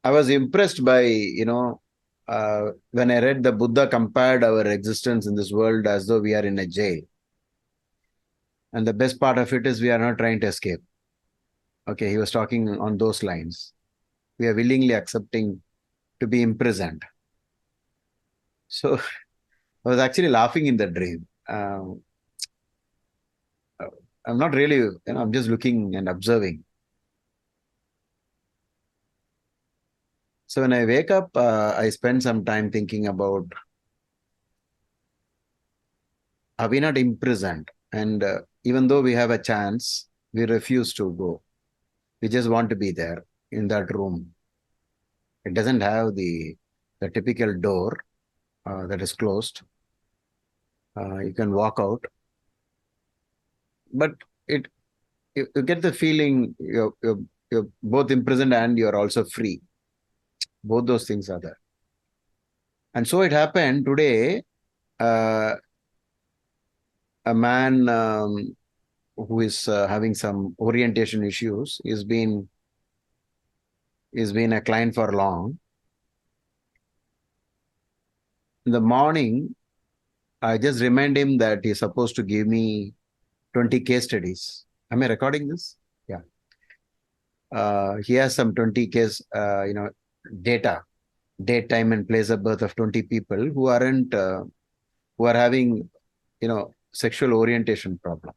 I was impressed by, when I read the Buddha compared our existence in this world as though we are in a jail. And the best part of it is we are not trying to escape. Okay, he was talking on those lines. We are willingly accepting to be imprisoned. So I was actually laughing in the dream. I'm not really, I'm just looking and observing. So when I wake up, I spend some time thinking about, are we not imprisoned? And even though we have a chance, we refuse to go. We just want to be there in that room. It doesn't have the typical door that is closed. You can walk out, but it you get the feeling you're both imprisoned and you're also free. Both those things are there. And so it happened today. Uh, a man who is having some orientation issues is been a client for long. In the morning, I just remind him that he's supposed to give me 20 case studies. Am I recording this? Yeah. He has some 20 case, data, date, time, and place of birth of 20 people who are having, sexual orientation problem.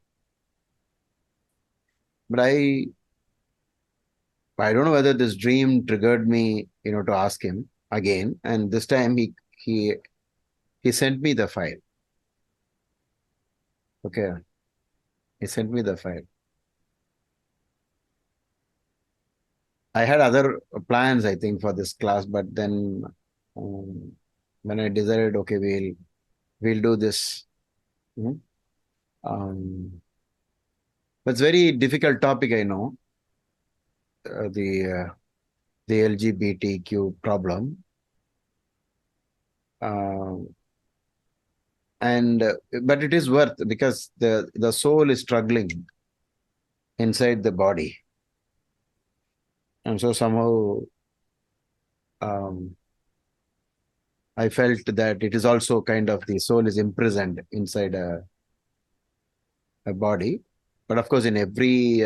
But I don't know whether this dream triggered me, to ask him again. And this time he sent me the file. Okay. He sent me the file. I had other plans, I think, for this class, but then um, when I decided, okay, we'll do this. You but it's very difficult topic, I know, uh, the uh, the LGBTQ problem, uh, and but it is worth because the soul is struggling inside the body, and so somehow um, I felt that it is also kind of the soul is imprisoned inside a body. But of course, in every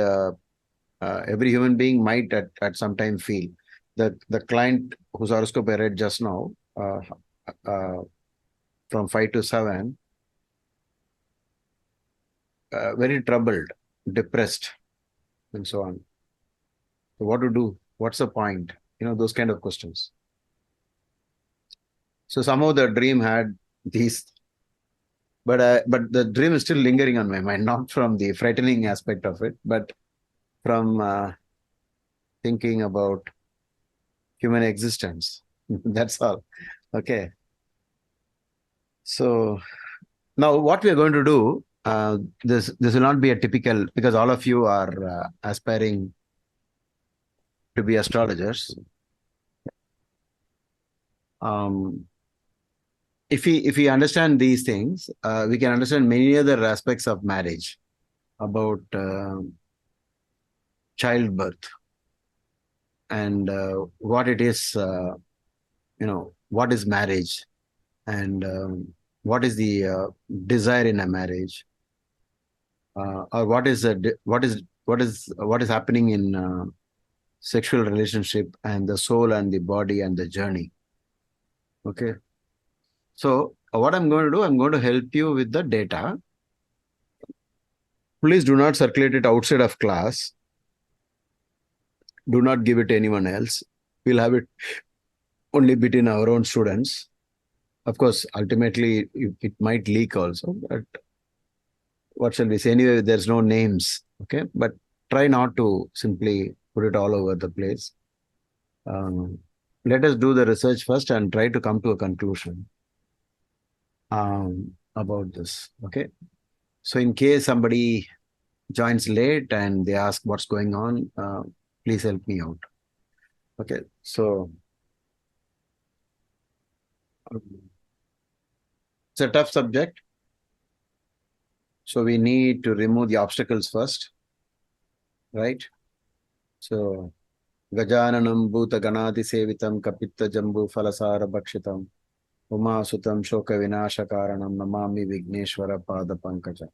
human being might at some time feel the client whose horoscope I read just now, uh, from 5 to 7, very troubled, depressed, and so on. So what to do? What's the point? Those kind of questions. So somehow the dream had these, but the dream is still lingering on my mind, not from the frightening aspect of it, but from thinking about human existence. That's all. Okay. So now what we are going to do, this will not be a typical, because all of you are aspiring to be astrologers. Um, if we understand these things, we can understand many other aspects of marriage, about childbirth, and what it is, what is marriage, and what is the desire in a marriage, or what is happening in sexual relationship, and the soul and the body and the journey. Okay. So what I'm going to do, I'm going to help you with the data. Please do not circulate it outside of class. Do not give it to anyone else. We'll have it only between our own students. Of course, ultimately, it might leak also, but what shall we say? Anyway, there's no names. Okay. But try not to simply put it all over the place. Let us do the research first and try to come to a conclusion about this. Okay. So in case somebody joins late and they ask what's going on, please help me out. Okay. So it's a tough subject. So we need to remove the obstacles first, right? So Gajananam Bhuta Ganati Sevitam Kapitta Jambu Falasara Bhakshitam Uma Sutam Shoka Vinasha Karanam Namami Vigneshwara Pada Pankaja.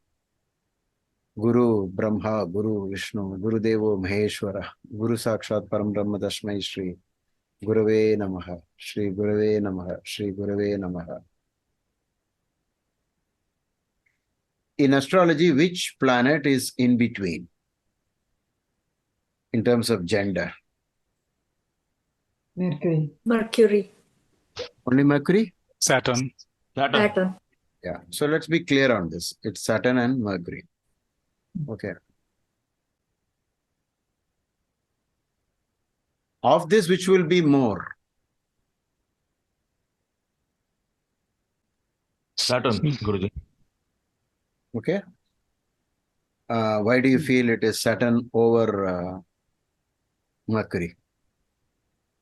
Guru Brahma, Guru Vishnu, Guru Devo Maheshwara, Guru Sakshat Param Brahma Tasmai Shri Gurave Namaha, Shri Gurave Namaha, Shri Gurave Namaha. In astrology, which planet is in between in terms of gender? Mercury. Only Mercury? Saturn. Saturn. Yeah. So let's be clear on this. It's Saturn and Mercury. Okay. Of this, which will be more? Saturn, Guruji. Okay. Why do you feel it is Saturn over Mercury?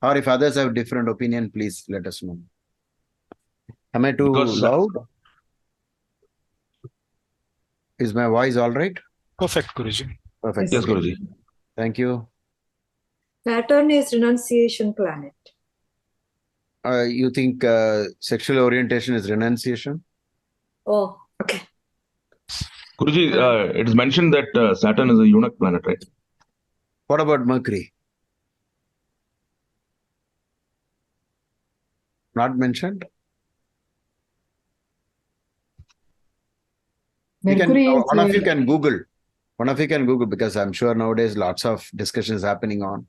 Or if others have different opinion, please let us know. Am I too loud? Is my voice all right? Perfect, Guruji. Perfect. Yes, Guruji. Thank you. Saturn is renunciation planet. You think sexual orientation is renunciation? Oh, okay. Guruji, it is mentioned that Saturn is a eunuch planet, right? What about Mercury? Not mentioned? One of you can Google. One of you can Google, because I'm sure nowadays lots of discussions happening on.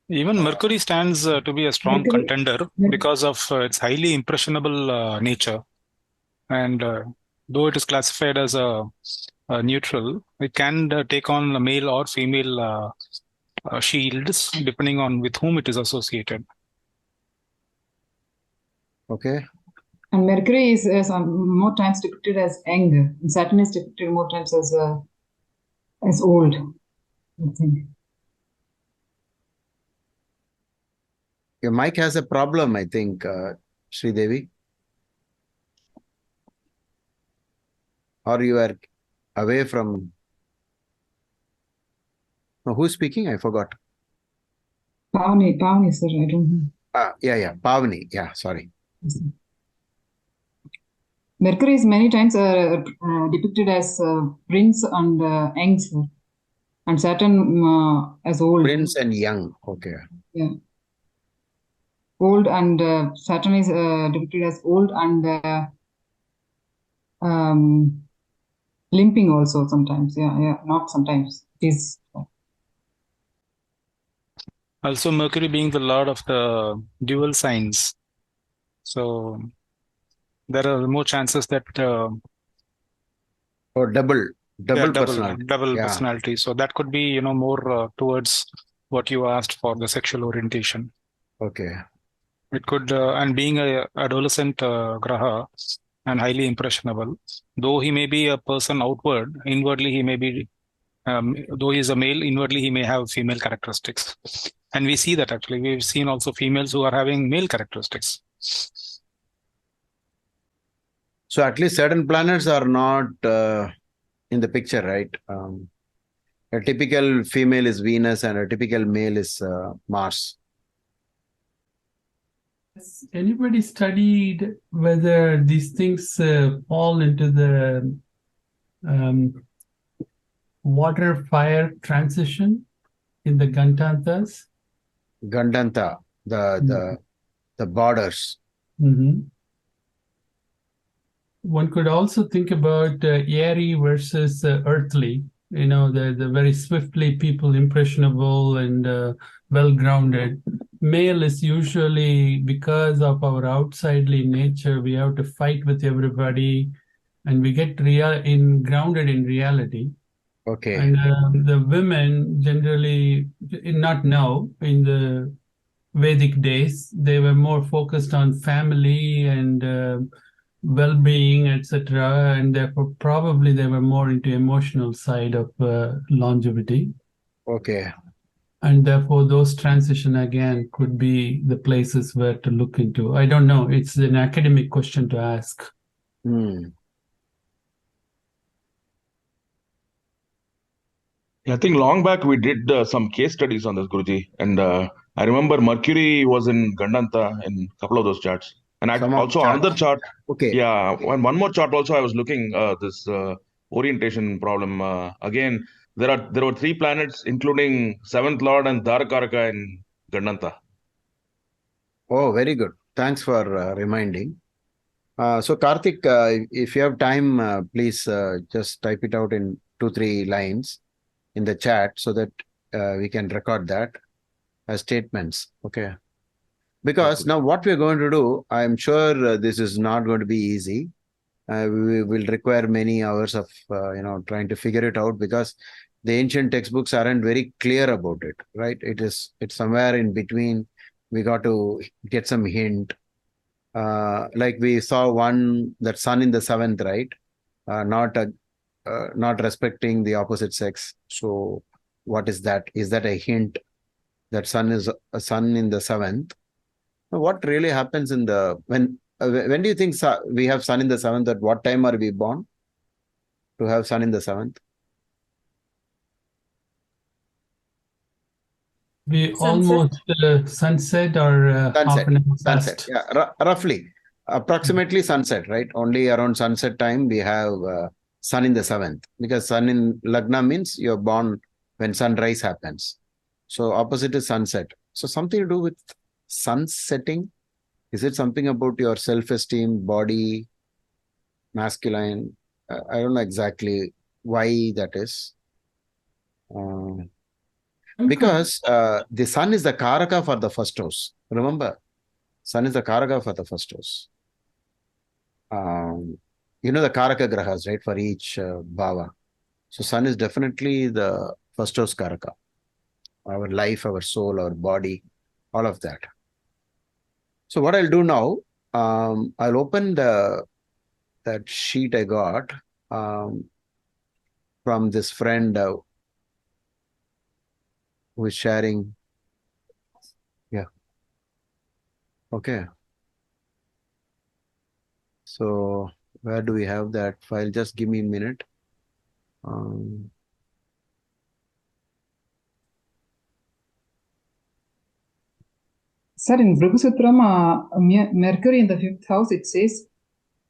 Even Mercury stands to be a strong contender because of its highly impressionable nature. And though it is classified as a neutral, it can take on male or female shields depending on with whom it is associated. Okay. And Mercury is more times depicted as young, and Saturn is depicted more times as old, I think. Your mic has a problem, I think, Sri Devi. Or you are away from... No, who's speaking? I forgot. Pavni, sir, I don't know. Yeah, Pavni. Yeah, sorry. Yes, Mercury is many times depicted as prince and young, sir. And Saturn as old. Prince and young. Okay. Yeah. Old, and Saturn is depicted as old and limping also sometimes. Yeah, not sometimes. It is. Also, Mercury being the lord of the dual signs. So there are more chances that double personality. Double personality. So that could be, more towards what you asked for, the sexual orientation. Okay. It could, and being a adolescent graha and highly impressionable, though he may be a person outward, inwardly he may be, though he is a male, inwardly he may have female characteristics. And we see that actually. We've seen also females who are having male characteristics. So at least certain planets are not in the picture, right? A typical female is Venus and a typical male is Mars. Has anybody studied whether these things fall into the water-fire transition in the Gantanthas? Gandanta, the borders. Mm-hmm. One could also think about airy versus earthly. The very swiftly people impressionable and well-grounded. Male is usually, because of our outsidely nature, we have to fight with everybody, and we get grounded in reality. Okay. And the women generally, not now, in the Vedic days, they were more focused on family and well-being, etc., and therefore probably they were more into emotional side of longevity. Okay. And therefore those transition again could be the places where to look into. I don't know. It's an academic question to ask. I think long back we did some case studies on this, Guruji. And I remember Mercury was in Gandanta in a couple of those charts. And Some of the also charts. another chart. Okay. Yeah, one more chart also I was looking this orientation problem. Again, there were 3 planets, including 7th Lord and Dharakaraka in Gandanta. Oh, very good. Thanks for reminding. So Karthik, if you have time, please just type it out in 2-3 lines in the chat so that we can record that as statements. Okay. Because now what we're going to do, I'm sure this is not going to be easy. We will require many hours of trying to figure it out, because the ancient textbooks aren't very clear about it, right? It's somewhere in between. We got to get some hint. Like we saw that sun in the 7th, right? Not respecting the opposite sex. So what is that? Is that a hint that sun is a sun in the 7th? What really happens when do you think we have sun in the 7th? At what time are we born to have sun in the 7th? We Sunset. almost sunset or half Sunset. an hour Sunset. past. Yeah, roughly. Approximately sunset, right? Only around sunset time we have sun in the 7th, because sun in Lagna means you're born when sunrise happens. So opposite is sunset. So something to do with sun setting. Is it something about your self-esteem, body, masculine? I don't know exactly why that is. Because the sun is the Karaka for the first house. Remember, sun is the Karaka for the first house. The Karaka Grahas, right, for each Bhava. So sun is definitely the first house Karaka. Our life, our soul, our body, all of that. So what I'll do now, I'll open that sheet I got from this friend who is sharing. Yeah. Okay. So where do we have that file? Just give me a minute. Sir, in Brahmasutram, Mercury in the 5th house, it says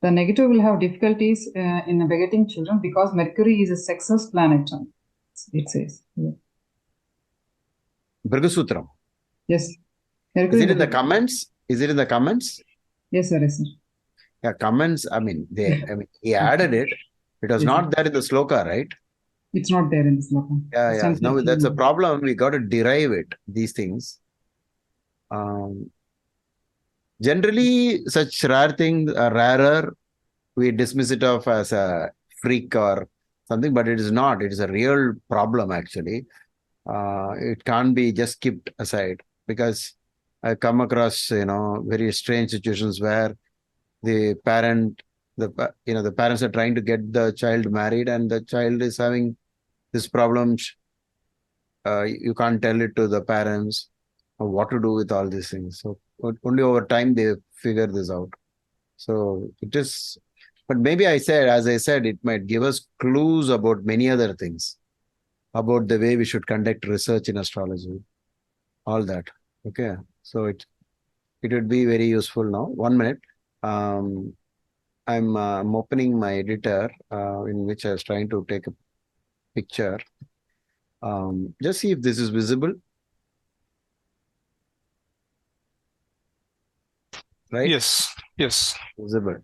the negative will have difficulties in begetting children because Mercury is a sexless planet. It says. Yeah. Brahmasutram. Yes. Is it in the comments? Is it in the comments? Yes, sir. Yes, sir. Yeah, comments. He added it. It was Yes, not there in the sloka, right? It's not there in the sloka. Yeah. No, that's a problem. We got to derive it, these things. Generally, such rare things are rarer. We dismiss it off as a freak or something, but it is not. It is a real problem, actually. It can't be just kept aside, because I come across, very strange situations where the parents are trying to get the child married, and the child is having this problem. You can't tell it to the parents or what to do with all these things. So only over time they figure this out. So it is, but maybe as I said, it might give us clues about many other things, about the way we should conduct research in astrology, all that. Okay. So it would be very useful now. 1 minute. I'm opening my editor in which I was trying to take a picture. Just see if this is visible. Right? Yes. Visible.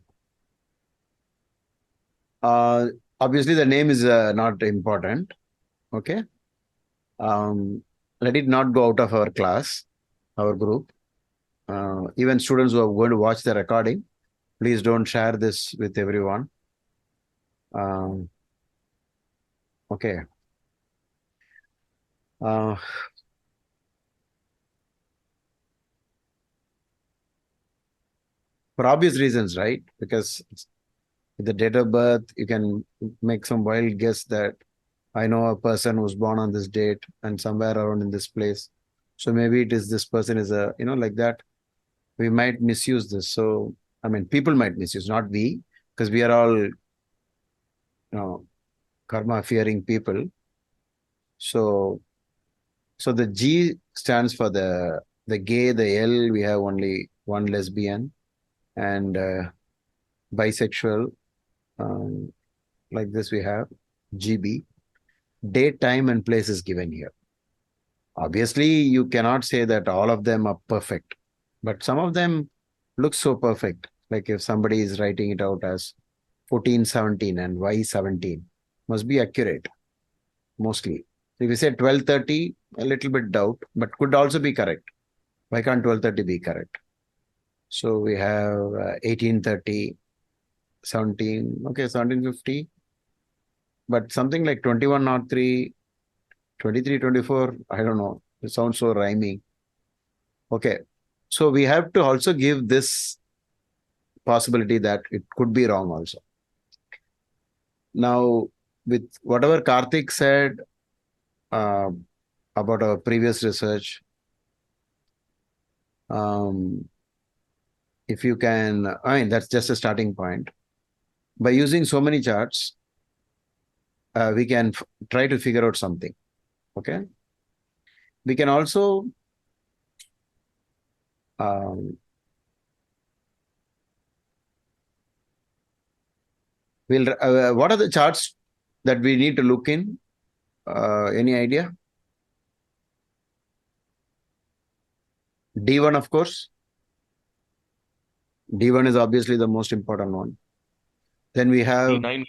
Obviously, the name is not important. Okay. Let it not go out of our class, our group. Even students who are going to watch the recording, please don't share this with everyone. Okay. For obvious reasons, right? Because with the date of birth, you can make some wild guess that I know a person who's born on this date and somewhere around in this place. So maybe it is this person is like that. We might misuse this. So, people might misuse, not we, because we are all, karma fearing people. So the G stands for the gay, the L, we have only one lesbian and bisexual. Like this we have GB. Date, time and place is given here. Obviously, you cannot say that all of them are perfect, but some of them look so perfect. Like if somebody is writing it out as 1417 and Y17, must be accurate, mostly. If you say 1230, a little bit doubt, but could also be correct. Why can't 1230 be correct? So we have 1830, 17, okay, 1750, but something like 2103, 2324, I don't know. It sounds so rhyming. Okay. So we have to also give this possibility that it could be wrong also. Now, with whatever Karthik said about our previous research, if you can, I mean, that's just a starting point. By using so many charts, we can try to figure out something. Okay. We can also what are the charts that we need to look in? Any idea? D1, of course. D1 is obviously the most important one. Then we have D9.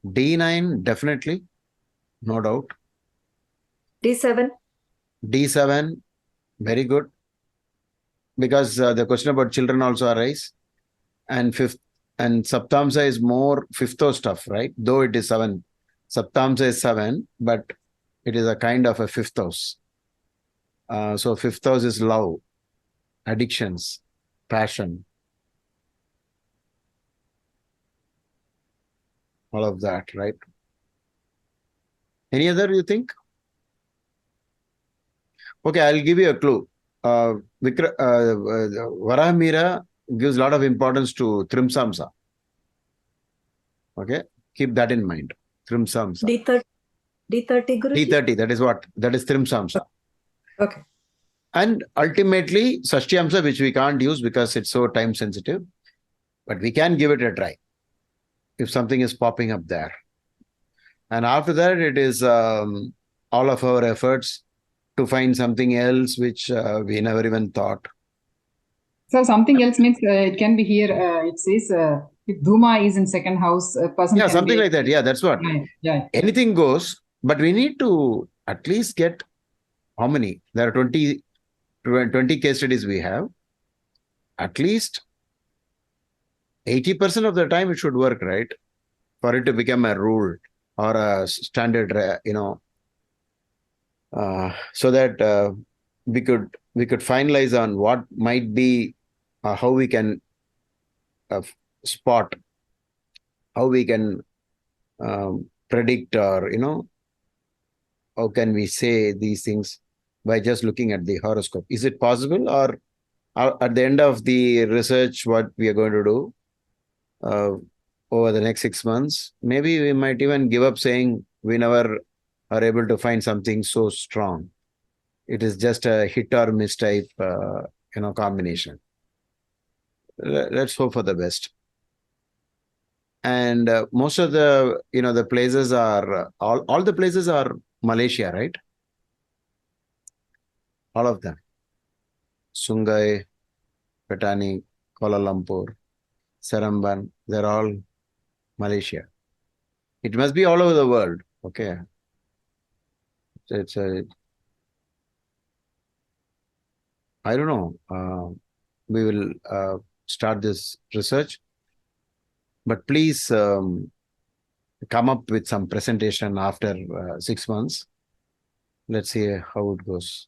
D9, definitely, no doubt. D7. D7, very good. Because the question about children also arise. And fifth, and Saptamsa is more fifth stuff, right? Though it is 7. Saptamsa is 7, but it is a kind of a fifth house. So fifth house is love, addictions, passion, all of that, right? Any other you think? Okay, I'll give you a clue. Varahamira gives a lot of importance to Trimsamsa. Okay, keep that in mind. Trimsamsa. D30, Guruji? D30, that is what? That is Trimsamsa. Okay. And ultimately, Sashtyamsa, which we can't use because it's so time sensitive, but we can give it a try if something is popping up there. And after that, it is all of our efforts to find something else which we never even thought. So something else means it can be here. It says if Dhuma is in second house, a person. Yeah, something like that. Yeah, that's what. Yeah. Anything goes, but we need to at least get how many? There are 20 case studies we have. At least 80% of the time it should work, right? For it to become a rule or a standard, so that we could finalize on what might be how we can spot, how we can predict, or how can we say these things by just looking at the horoscope. Is it possible, or at the end of the research what we are going to do over the next 6 months, maybe we might even give up saying we never are able to find something so strong. It is just a hit or miss type, combination. Let's hope for the best. And most of the, the places are, all the places are Malaysia, right? All of them. Sungai, Petani, Kuala Lumpur, Seremban, they're all Malaysia. It must be all over the world. Okay. I don't know. We will start this research, but please come up with some presentation after 6 months. Let's see how it goes.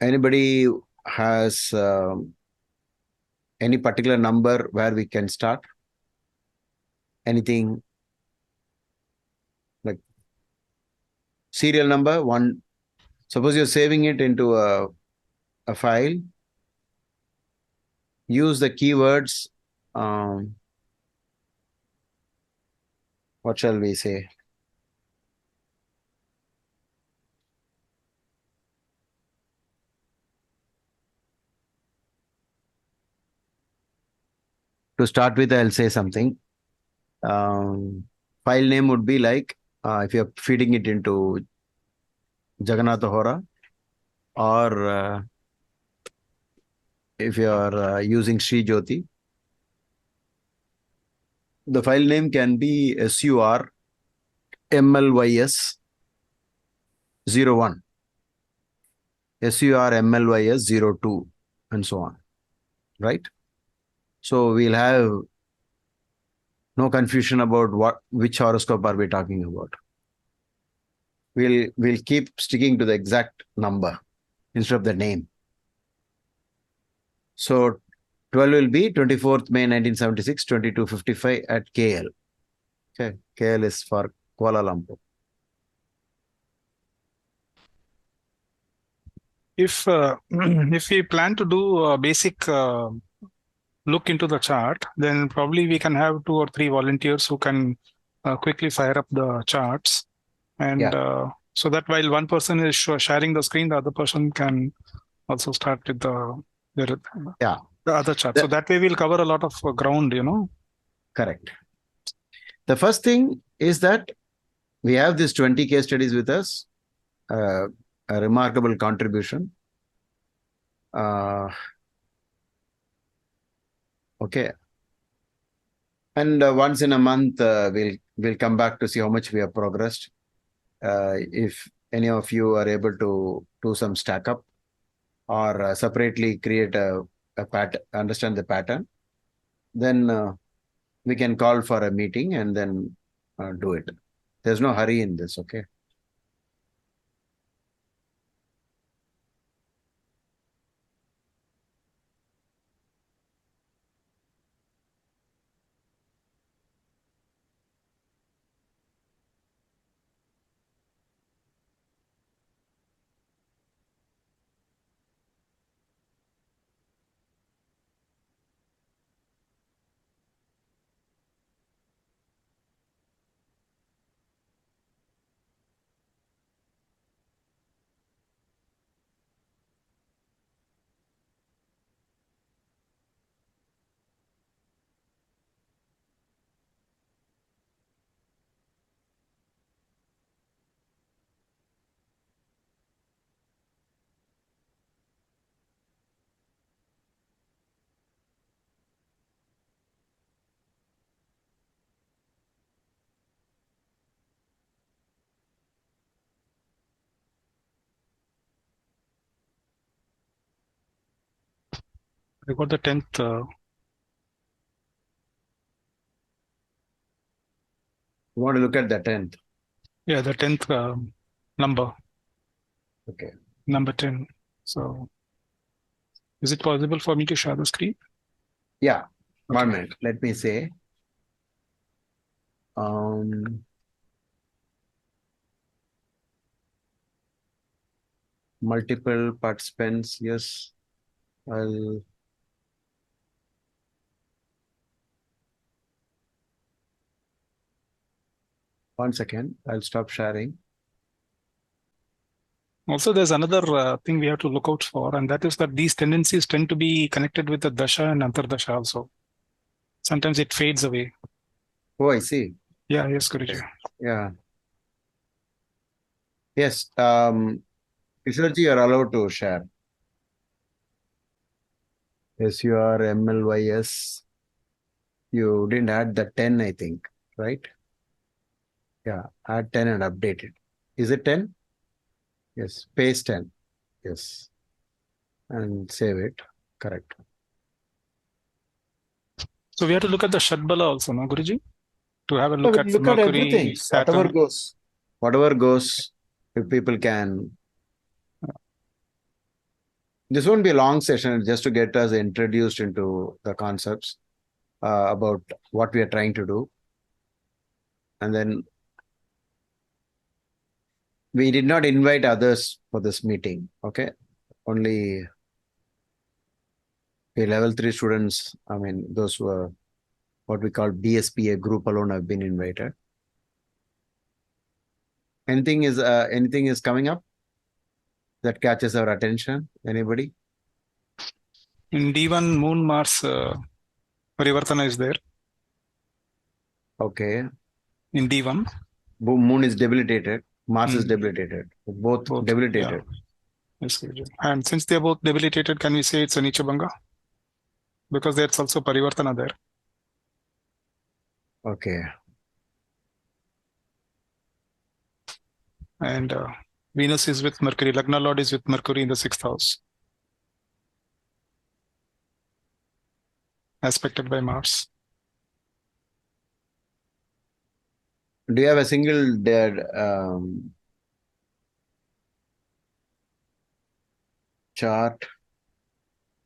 Anybody has any particular number where we can start? Anything like serial number 1? Suppose you're saving it into a file. Use the keywords what shall we say? To start with, I'll say something. File name would be like, if you're feeding it into Jagannath Hora, or if you're using Sri Jyoti, the file name can be SUR MLYS 01, SUR MLYS 02, and so on, right? So we'll have no confusion about which horoscope are we talking about. We'll keep sticking to the exact number instead of the name. So 12 will be 24th May 1976, 22:55 at KL. Okay, KL is for Kuala Lumpur. If we plan to do a basic look into the chart, then probably we can have 2 or 3 volunteers who can quickly fire up the charts, and so that while one person is sharing the screen, the other person can also start with the other chart. So that way we'll cover a lot of ground, Correct. The first thing is that we have these 20 case studies with us, a remarkable contribution. Okay. And once in a month, we'll come back to see how much we have progressed. If any of you are able to do some stack up or separately create a pattern, understand the pattern, then we can call for a meeting and then do it. There's no hurry in this, okay? I got the 10th. You want to look at the 10th? Yeah, the 10th number. Okay. Number 10. So, is it possible for me to share the screen? Yeah. Okay. 1 minute. Let me say. Multiple participants. Yes. I'll. One second. I'll stop sharing. Also, there's another thing we have to look out for, and that is that these tendencies tend to be connected with the dasha and antardasha also. Sometimes it fades away. Oh, I see. Yeah, yes, Guruji. Yeah. Yes. Kishorji, you are allowed to share. Yes, you are MLYS. You didn't add the 10, I think, right? Yeah, add 10 and update it. Is it 10? Yes, paste 10. Yes. And save it. Correct. So we have to look at the Shadbala also, no, Guruji? To have a look So at we look at Mercury, everything. Saturn. Whatever goes, if people can. This won't be a long session, just to get us introduced into the concepts about what we are trying to do. And then we did not invite others for this meeting, okay? Only the level 3 students, I mean, those who are what we call BSPA group alone have been invited. Anything is coming up that catches our attention? Anybody? In D1, Moon Mars Parivartana is there. Okay. In D1. Moon is debilitated. Mars is debilitated. Both debilitated. Yeah. Yes, Guruji. And since they are both debilitated, can we say it's a Nichabanga? Because there's also Parivartana there. Okay. And Venus is with Mercury. Lagna Lord is with Mercury in the 6th house. Aspected by Mars. Do you have a single chart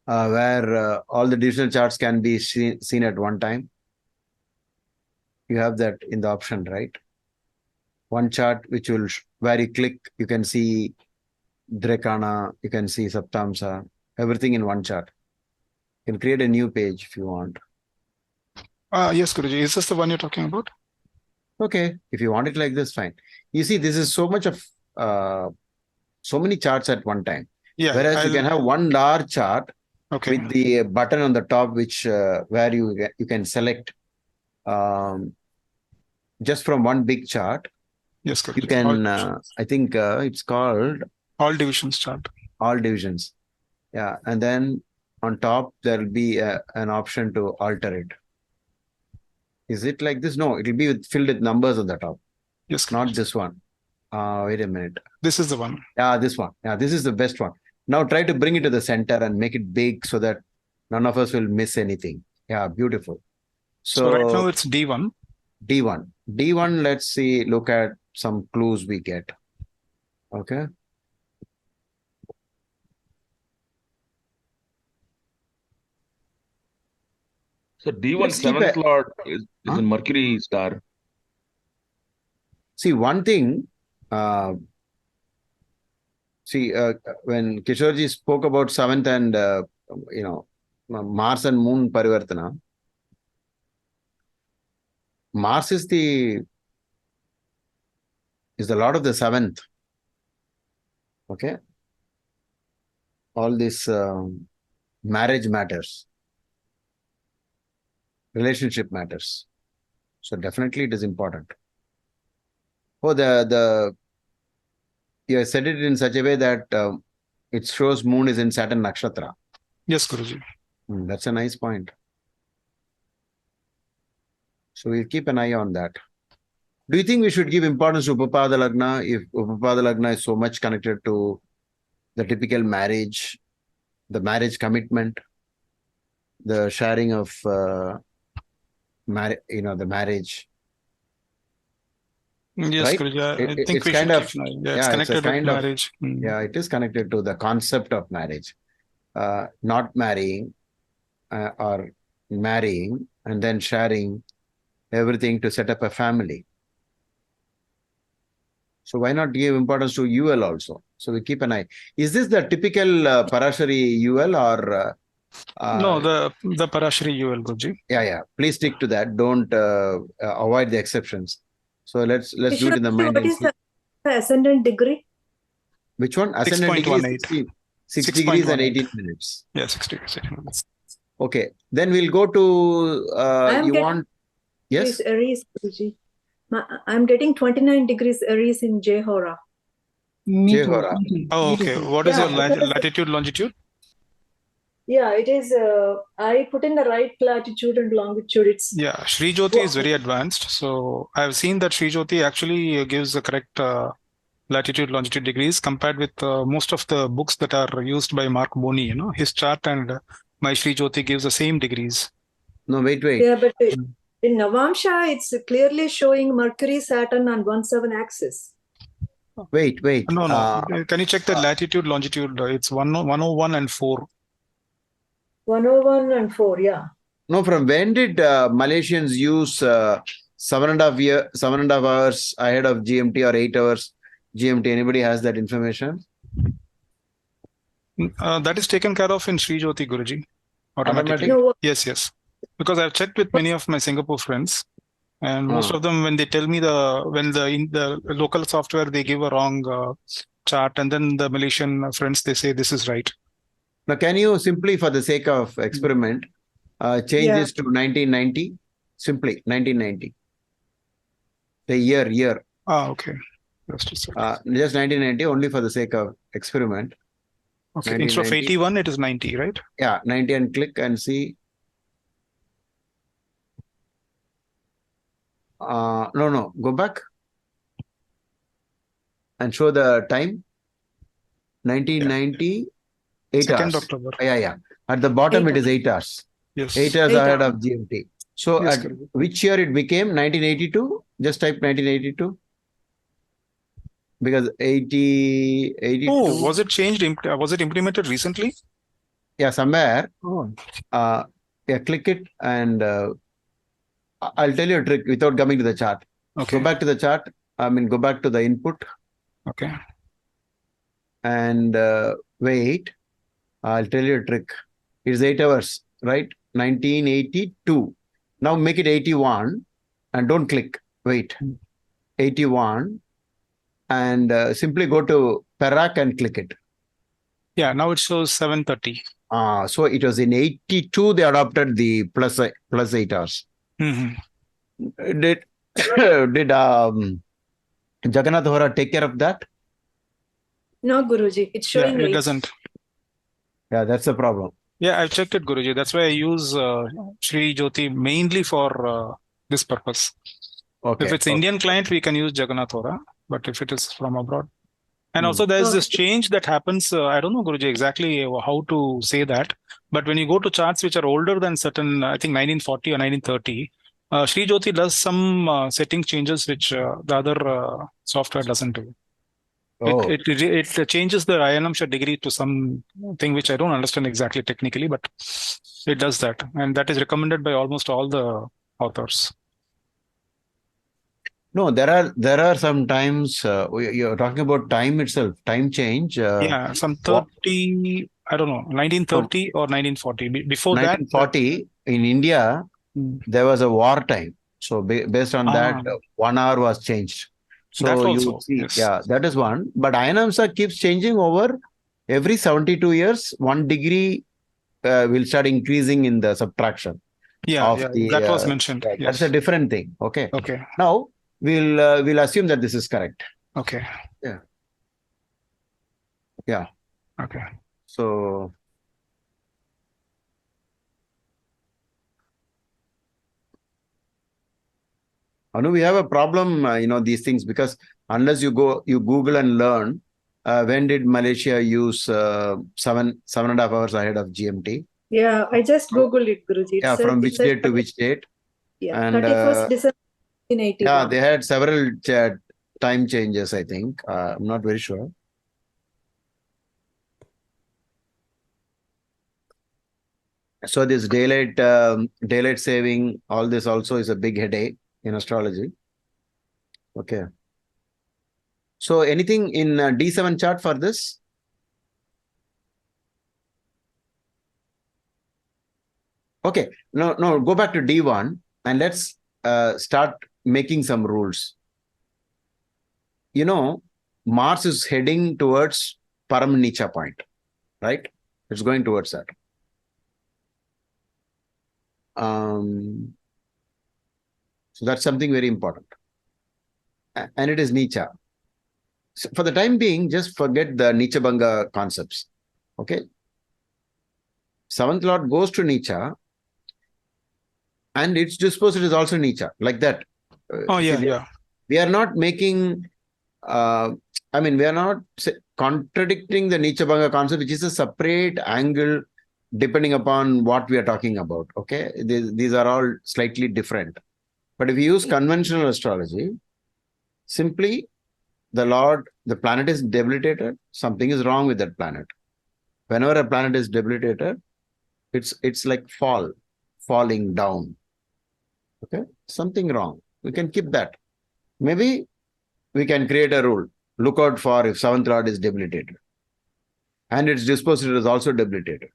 where all the digital charts can be seen at one time? You have that in the option, right? One chart which will, where you click, you can see Drekana, you can see Saptamsa, everything in one chart. You can create a new page if you want. Yes, Guruji. Is this the one you're talking about? Okay, if you want it like this, fine. You see, this is so much of so many charts at one time. Yeah. Whereas you can have one large chart Okay. with the button on the top, which where you can select just from one big chart. Yes, Guruji. You can. I think it's called all divisions chart. All divisions. Yeah, and then on top there will be an option to alter it. Is it like this? No, it will be filled with numbers on the top. Yes, Guruji. Not this one. Wait a minute. This is the one. Yeah, this one. Yeah, this is the best one. Now try to bring it to the center and make it big so that none of us will miss anything. Yeah, beautiful. So right now it's D1. D1. D1, let's see, look at some clues we get. Okay. So D1 Let's keep 7th Lord is in Mercury star. See, one thing, when Kishorji spoke about 7th and, Mars and Moon Parivartana, Mars is the Lord of the 7th. Okay. All this marriage matters. Relationship matters. So definitely it is important. Oh, you said it in such a way that it shows Moon is in Saturn Nakshatra. Yes, Guruji. That's a nice point. So we'll keep an eye on that. Do you think we should give importance to Upapada Lagna if Upapada Lagna is so much connected to the typical marriage, the marriage commitment, the sharing of the marriage? Yes, right? Guruji. I think It's we kind should of, keep, it's connected with marriage. Yeah, it is connected to the concept of marriage. Not marrying or marrying and then sharing everything to set up a family. So why not give importance to UL also? So we keep an eye. Is this the typical Parashari UL or? No, the Parashari UL, Guruji. Yeah. Please stick to that. Don't avoid the exceptions. So let's do it in the mind. What is the ascendant degree? Which one? Ascendant degree 6 degrees and 18 minutes. Yeah, 6 degrees, 18 minutes. Okay. Then we'll go to, yes? Aries, Guruji. I'm getting 29 degrees Aries in Jehora. Me too. Jehora. Oh, okay. What is your latitude, longitude? Yeah, it is. I put in the right latitude and longitude. It's Sri Jyoti is very advanced. So I've seen that Sri Jyoti actually gives the correct latitude, longitude degrees compared with most of the books that are used by Mark Boni. His chart and my Sri Jyoti gives the same degrees. No, wait. Yeah, but in Navamsha, it's clearly showing Mercury, Saturn on 1/7 axis. Wait. No. Can you check the latitude, longitude? It's 101 and 4. 101 and 4, yeah. No, from when did Malaysians use 7.5 hours ahead of GMT or 8 hours GMT? Anybody has that information? That is taken care of in Sri Jyoti, Guruji. Automatically. No. Yes. Because I've checked with many of my Singapore friends. And most of them, when they tell me in the local software, they give a wrong chart, and then the Malaysian friends, they say this is right. Now, can you simply, for the sake of experiment, change this to 1990? Simply 1990. The year. Okay. Just 1990, only for the sake of experiment. Okay. Instead of 81, it is 90, right? Yeah, 90, and click and see. No, go back and show the time. 1990, 8 2nd hours. October. Yeah. At the bottom, 8 it is 8 hours. Yes. 8 hours 8 ahead hours. of GMT. So Yes, at correct. which year it became? 1982? Just type 1982. Because 82. Oh, was it changed? Was it implemented recently? Yeah, somewhere. Oh. Yeah, click it and I'll tell you a trick without coming to the chart. Okay. Go back to the chart. Go back to the input Okay. and wait. I'll tell you a trick. It's 8 hours, right? 1982. Now make it 81 and don't click. Wait. 81 and simply go to Perak and click it. Yeah, now it shows 7:30. So it was in 82 they adopted the plus 8 hours. Mm-hmm. Did Jagannath Hora take care of that? No, Guruji. It's Yeah, showing it 8. doesn't. Yeah, that's the problem. Yeah, I've checked it, Guruji. That's why I use Sri Jyoti mainly for this purpose. Okay. If it's Indian client, we can use Jagannath Hora, but if it is from abroad. And also there's this change that happens. I don't know, Guruji, exactly how to say that. But when you go to charts which are older than certain, I think 1940 or 1930, Sri Jyoti does some setting changes which the other software doesn't do. Oh. It changes the Ayanamsha degree to something which I don't understand exactly technically, but it does that. And that is recommended by almost all the authors. No, there are some times you're talking about time itself, time change. Yeah, some 30, I don't know, 1930 or 1940. Before 1940 in India, there was a war time. So based on that, 1 hour was changed. So that you also, see, yes. yeah, that is one. But Ayanamsha keeps changing over every 72 years. 1 degree will start increasing in the subtraction. Yeah, The, that was mentioned. That's Yes. a different thing. Okay. Okay. Now we'll assume that this is correct. Okay. Yeah. Okay. So Anu, we have a problem, these things, because unless you Google and learn, when did Malaysia use 7.5 hours ahead of GMT? Yeah, I just Googled it, Guruji. Yeah, from which date to which date? Yeah, And 31st December 1981. yeah, they had several time changes, I think. I'm not very sure. So this daylight saving, all this also is a big headache in astrology. Okay. So anything in D7 chart for this? Okay. No, go back to D1 and let's start making some rules. Mars is heading towards Param Nicha point, right? It's going towards that. So that's something very important. And it is Nicha. So for the time being, just forget the Nicha Bhanga concepts. Okay. 7th Lord goes to Nicha and its disposal is also Nicha, like that. We are not making, we are not contradicting the Nicha Bhanga concept, which is a separate angle depending upon what we are talking about. Okay. These are all slightly different. But if you use conventional astrology, simply the planet is debilitated, something is wrong with that planet. Whenever a planet is debilitated, it's like falling down. Okay, something wrong. We can keep that. Maybe we can create a rule. Look out for if 7th Lord is debilitated. And its dispositor is also debilitated.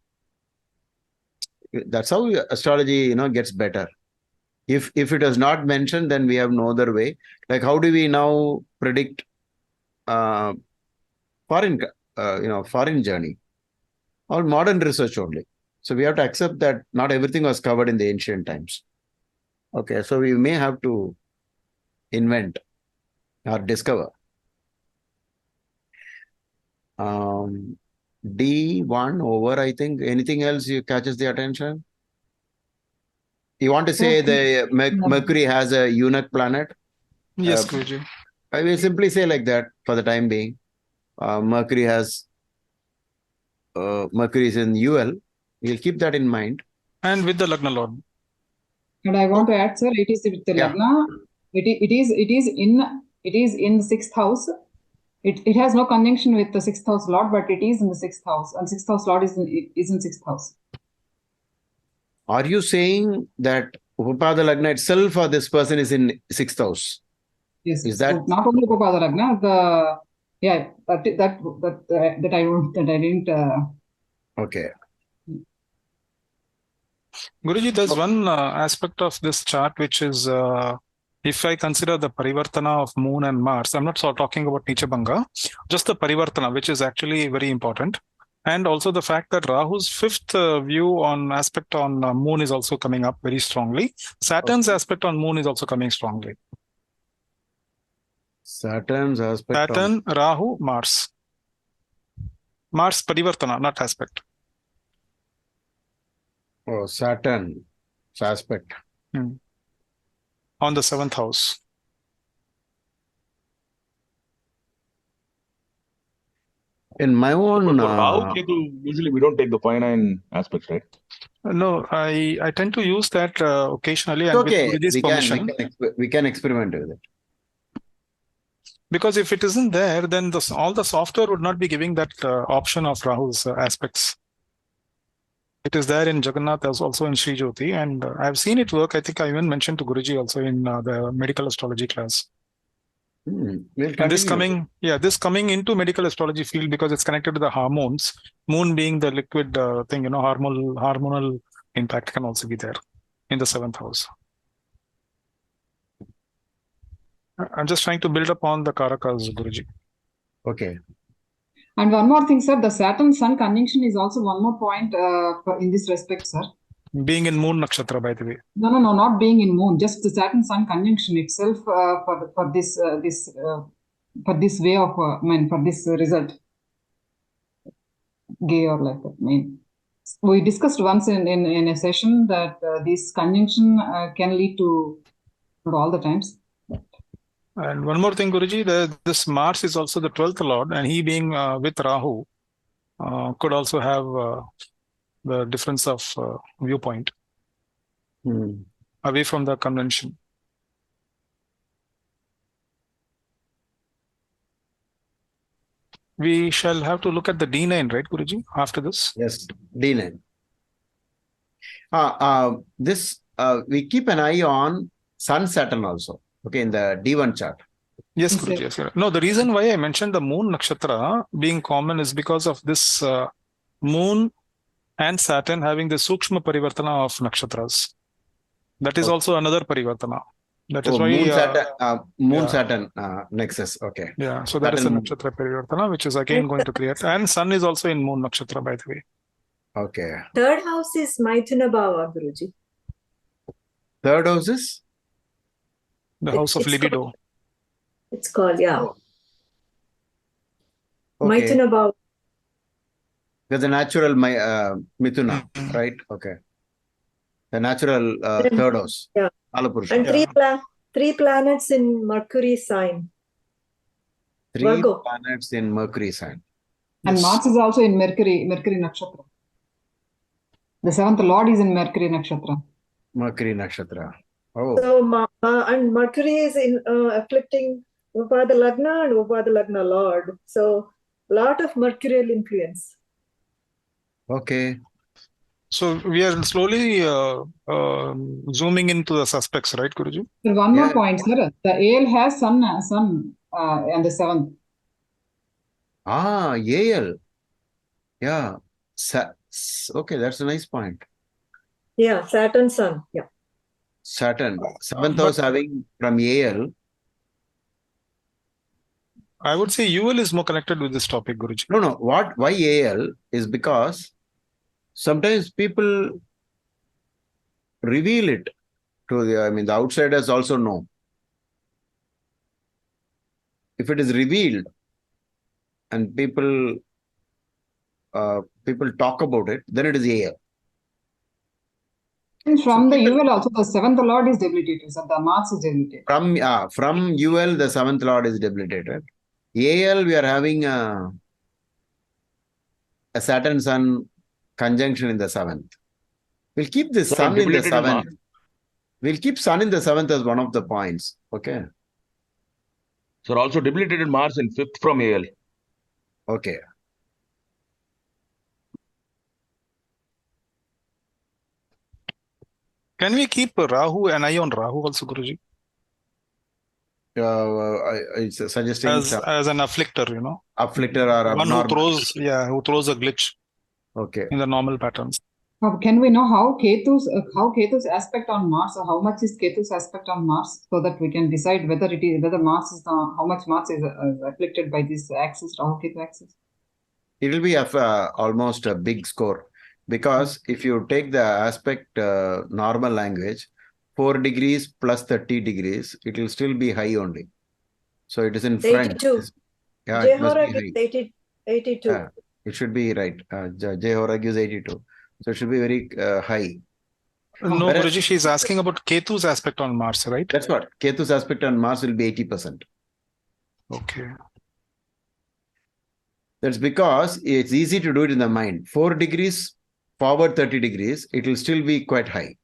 That's how astrology, gets better. If it is not mentioned, then we have no other way. Like, how do we now predict foreign foreign journey or modern research only? So we have to accept that not everything was covered in the ancient times. Okay, so we may have to invent or discover. D1 over, I think. Anything else you catches the attention? You want to say the Mercury has a eunuch planet? Yes, Guruji. I will simply say like that for the time being. Mercury is in UL. We'll keep that in mind. And with the Lagna Lord. And I want to add, sir, it is with the Lagna. It is in the sixth house. It has no conjunction with the sixth house Lord, but it is in the sixth house, and sixth house Lord is in sixth house. Are you saying that Upapada Lagna itself or this person is in sixth house? Yes. Is that so not only Upapada Lagna? That I didn't. Okay. Guruji, there's one aspect of this chart which is, if I consider the Parivartana of Moon and Mars, I'm not talking about Nichabanga, just the Parivartana, which is actually very important. And also the fact that Rahu's fifth view on aspect on Moon is also coming up very strongly. Saturn's aspect on Moon is also coming strongly. Saturn's aspect Saturn, Rahu, Mars. Mars Parivartana, not aspect. Oh, Saturn's aspect. On the seventh house. In my own... Rahu, Ketu, usually we don't take the finite aspects, right? No, I tend to use that occasionally. And okay, with we can experiment with it. Because if it isn't there, then all the software would not be giving that option of Rahu's aspects. It is there in Jagannath, as also in Sri Jyoti, and I've seen it work. I think I even mentioned to Guruji also in the medical astrology class. We'll and this coming into medical astrology field because it's connected to the hormones. Moon being the liquid thing, hormonal impact can also be there in the seventh house. I'm just trying to build upon the Karakas, Guruji. Okay. And one more thing, sir, the Saturn-Sun conjunction is also one more point in this respect, sir. Being in Moon Nakshatra, by the way. No, not being in Moon, just the Saturn-Sun conjunction itself for this way of, for this result. Gay or like that, we discussed once in a session that this conjunction can lead to, not all the times. And one more thing, Guruji, this Mars is also the 12th Lord, and he being with Rahu could also have the difference of viewpoint away from the convention. We shall have to look at the D9, right, Guruji, after this? Yes, D9. We keep an eye on Sun Saturn also. Okay, in the D1 chart. Yes, Guruji. Yes. No, the reason why I mentioned the Moon Nakshatra being common is because of this Moon and Saturn having the Sukshma Parivartana of Nakshatras. That is also another Parivartana. That is why Moon Saturn nexus. Okay. Yeah, so that is a Nakshatra Parivartana, which is again going to create. And Sun is also in Moon Nakshatra, by the way. Okay. Third house is Maithuna Bhava, Guruji. Third house is? The house of libido. It's called, yeah. Okay. Maithuna Bhava. There's a natural Mithuna, right? Okay. The natural third house. Yeah. And three planets in Mercury sign. Three planets in Mercury sign. And Mars is also in Mercury Nakshatra. The seventh Lord is in Mercury Nakshatra. Mercury Nakshatra. Oh. So, and Mercury is in afflicting Upada Lagna and Upada Lagna Lord. So, lot of mercurial influence. Okay. So, we are slowly zooming into the suspects, right, Guruji? One more point, sir. The AL has Sun and the seventh. AL. Yeah. Okay, that's a nice point. Yeah, Saturn Sun. Yeah. Saturn, seventh house having from AL. I would say UL is more connected with this topic, Guruji. No. Why AL is because sometimes people reveal it to the outsiders also know. If it is revealed and people talk about it, then it is AL. And from the UL also, the seventh lord is debilitated, so the Mars is debilitated. From UL, the seventh lord is debilitated. AL, we are having a Saturn Sun conjunction in the seventh. We'll keep the Sun in the seventh. We'll keep Sun in the seventh as one of the points. Okay. So also debilitated Mars in fifth from AL. Okay. Can we keep Rahu, an eye on Rahu also, Guruji? It's suggesting As an afflictor, afflictor or one abnormal. who throws a glitch. Okay. In the normal patterns. Can we know how Ketu's aspect on Mars, or how much is Ketu's aspect on Mars, so that we can decide whether Mars is how much Mars is afflicted by this axis, Rahu Ketu axis? It will be almost a big score. Because if you take the aspect normal language, 4 degrees plus 30 degrees, it will still be high only. So it is in front. 82. Yeah, J it must Hora be gives high. 82. Yeah, it should be right. J Hora gives 82. So it should be very high. No, Guruji, she's asking about Ketu's aspect on Mars, right? That's what. Ketu's aspect on Mars will be 80%. Okay. That's because it's easy to do it in the mind. 4 degrees forward 30 degrees, it will still be quite high.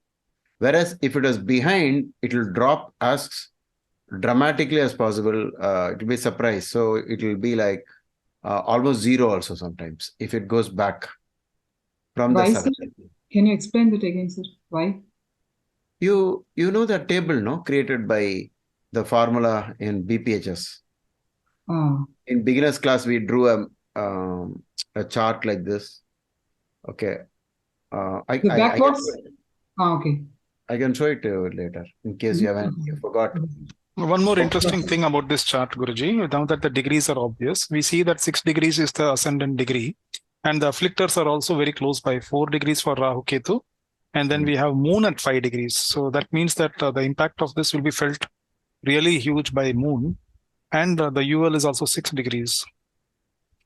Whereas if it was behind, it will drop as dramatically as possible. It will be a surprise. So it will be like almost zero also sometimes if it goes back from the 7. Can you explain that again, sir? Why? You know the table, no? Created by the formula in BPHS. In beginner's class, we drew a chart like this. Okay. Okay. I can show it to you later in case you forgot. One more interesting thing about this chart, Guruji, now that the degrees are obvious, we see that 6 degrees is the ascendant degree, and the afflictors are also very close by 4 degrees for Rahu Ketu, and then we have Moon at 5 degrees. So that means that the impact of this will be felt really huge by Moon, and the UL is also 6 degrees.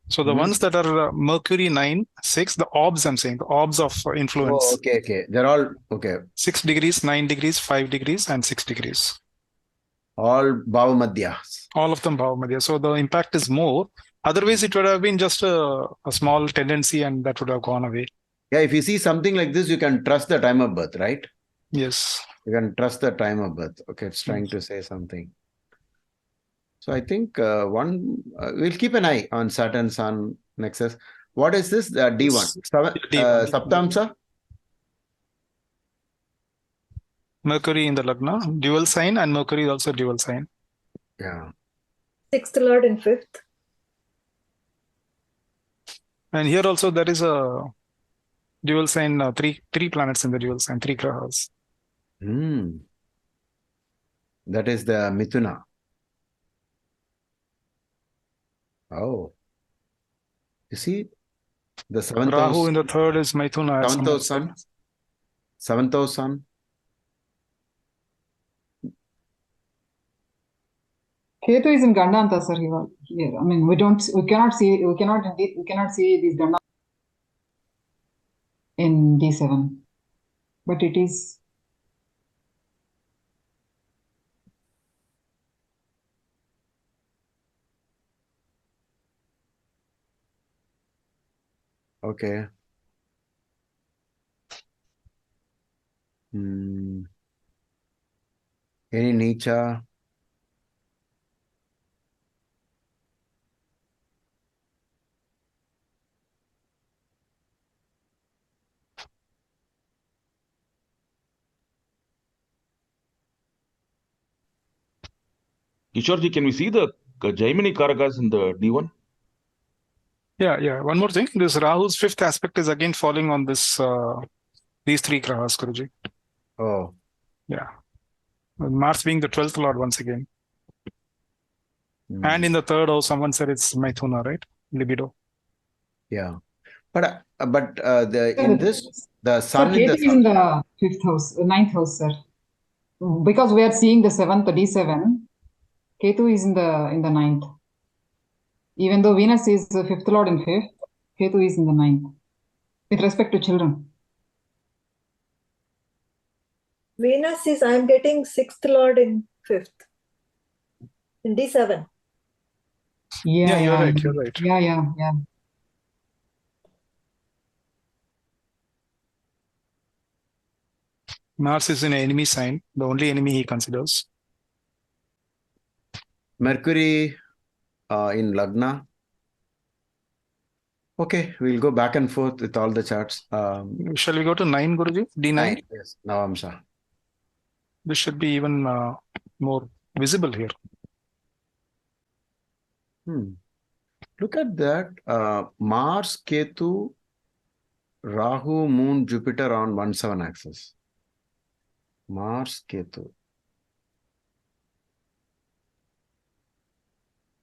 So the ones that are Mercury 9, 6, the orbs I'm saying, the orbs of influence. Oh, okay. They're all okay. 6 degrees, 9 degrees, 5 degrees, and 6 degrees. All Bhava Madhyas. All of them Bhava Madhya. So the impact is more. Otherwise, it would have been just a small tendency and that would have gone away. Yeah, if you see something like this, you can trust the time of birth, right? Yes. You can trust the time of birth. Okay, it's trying to say something. So I think we'll keep an eye on Saturn Sun nexus. What is this? D1. Saptamsa? Mercury in the Lagna, dual sign, and Mercury is also dual sign. Yeah. 6th Lord in 5th. And here also there is a dual sign, three planets in the dual sign, 3 grahas. That is the Mithuna. Oh. You see, the 7th Rahu house. in the 3rd is Mithuna. 7th house Sun. 7th house Sun. Ketu is in Gandanta, sir. Here, I mean, we cannot see these Gandanta in D7, but it is. Okay. Any Nicha? Kishorji, can we see the Jaimini Karakas in the D1? Yeah. One more thing. This Rahu's 5th aspect is again falling on this these 3 grahas, Guruji. Oh. Yeah. Mars being the 12th lord once again. Hmm. And in the third house, someone said it's Maithuna, right? Libido. Yeah. But in this, the Sir, sun in Ketu the is in the fifth house, ninth house, sir. Because we are seeing the seventh D7, Ketu is in the ninth. Even though Venus is the fifth lord in fifth, Ketu is in the ninth. With respect to children. Venus is, I'm getting sixth lord in fifth. In D7. Yeah, you're right. You're right. Yeah. Mars is an enemy sign, the only enemy he considers. Mercury in Lagna. Okay, we'll go back and forth with all the charts. Shall we go to 9, Guruji? D9? 9, yes, Navamsha. This should be even more visible here. Look at that. Mars, Ketu, Rahu, Moon, Jupiter on 1-7 axis. Mars, Ketu.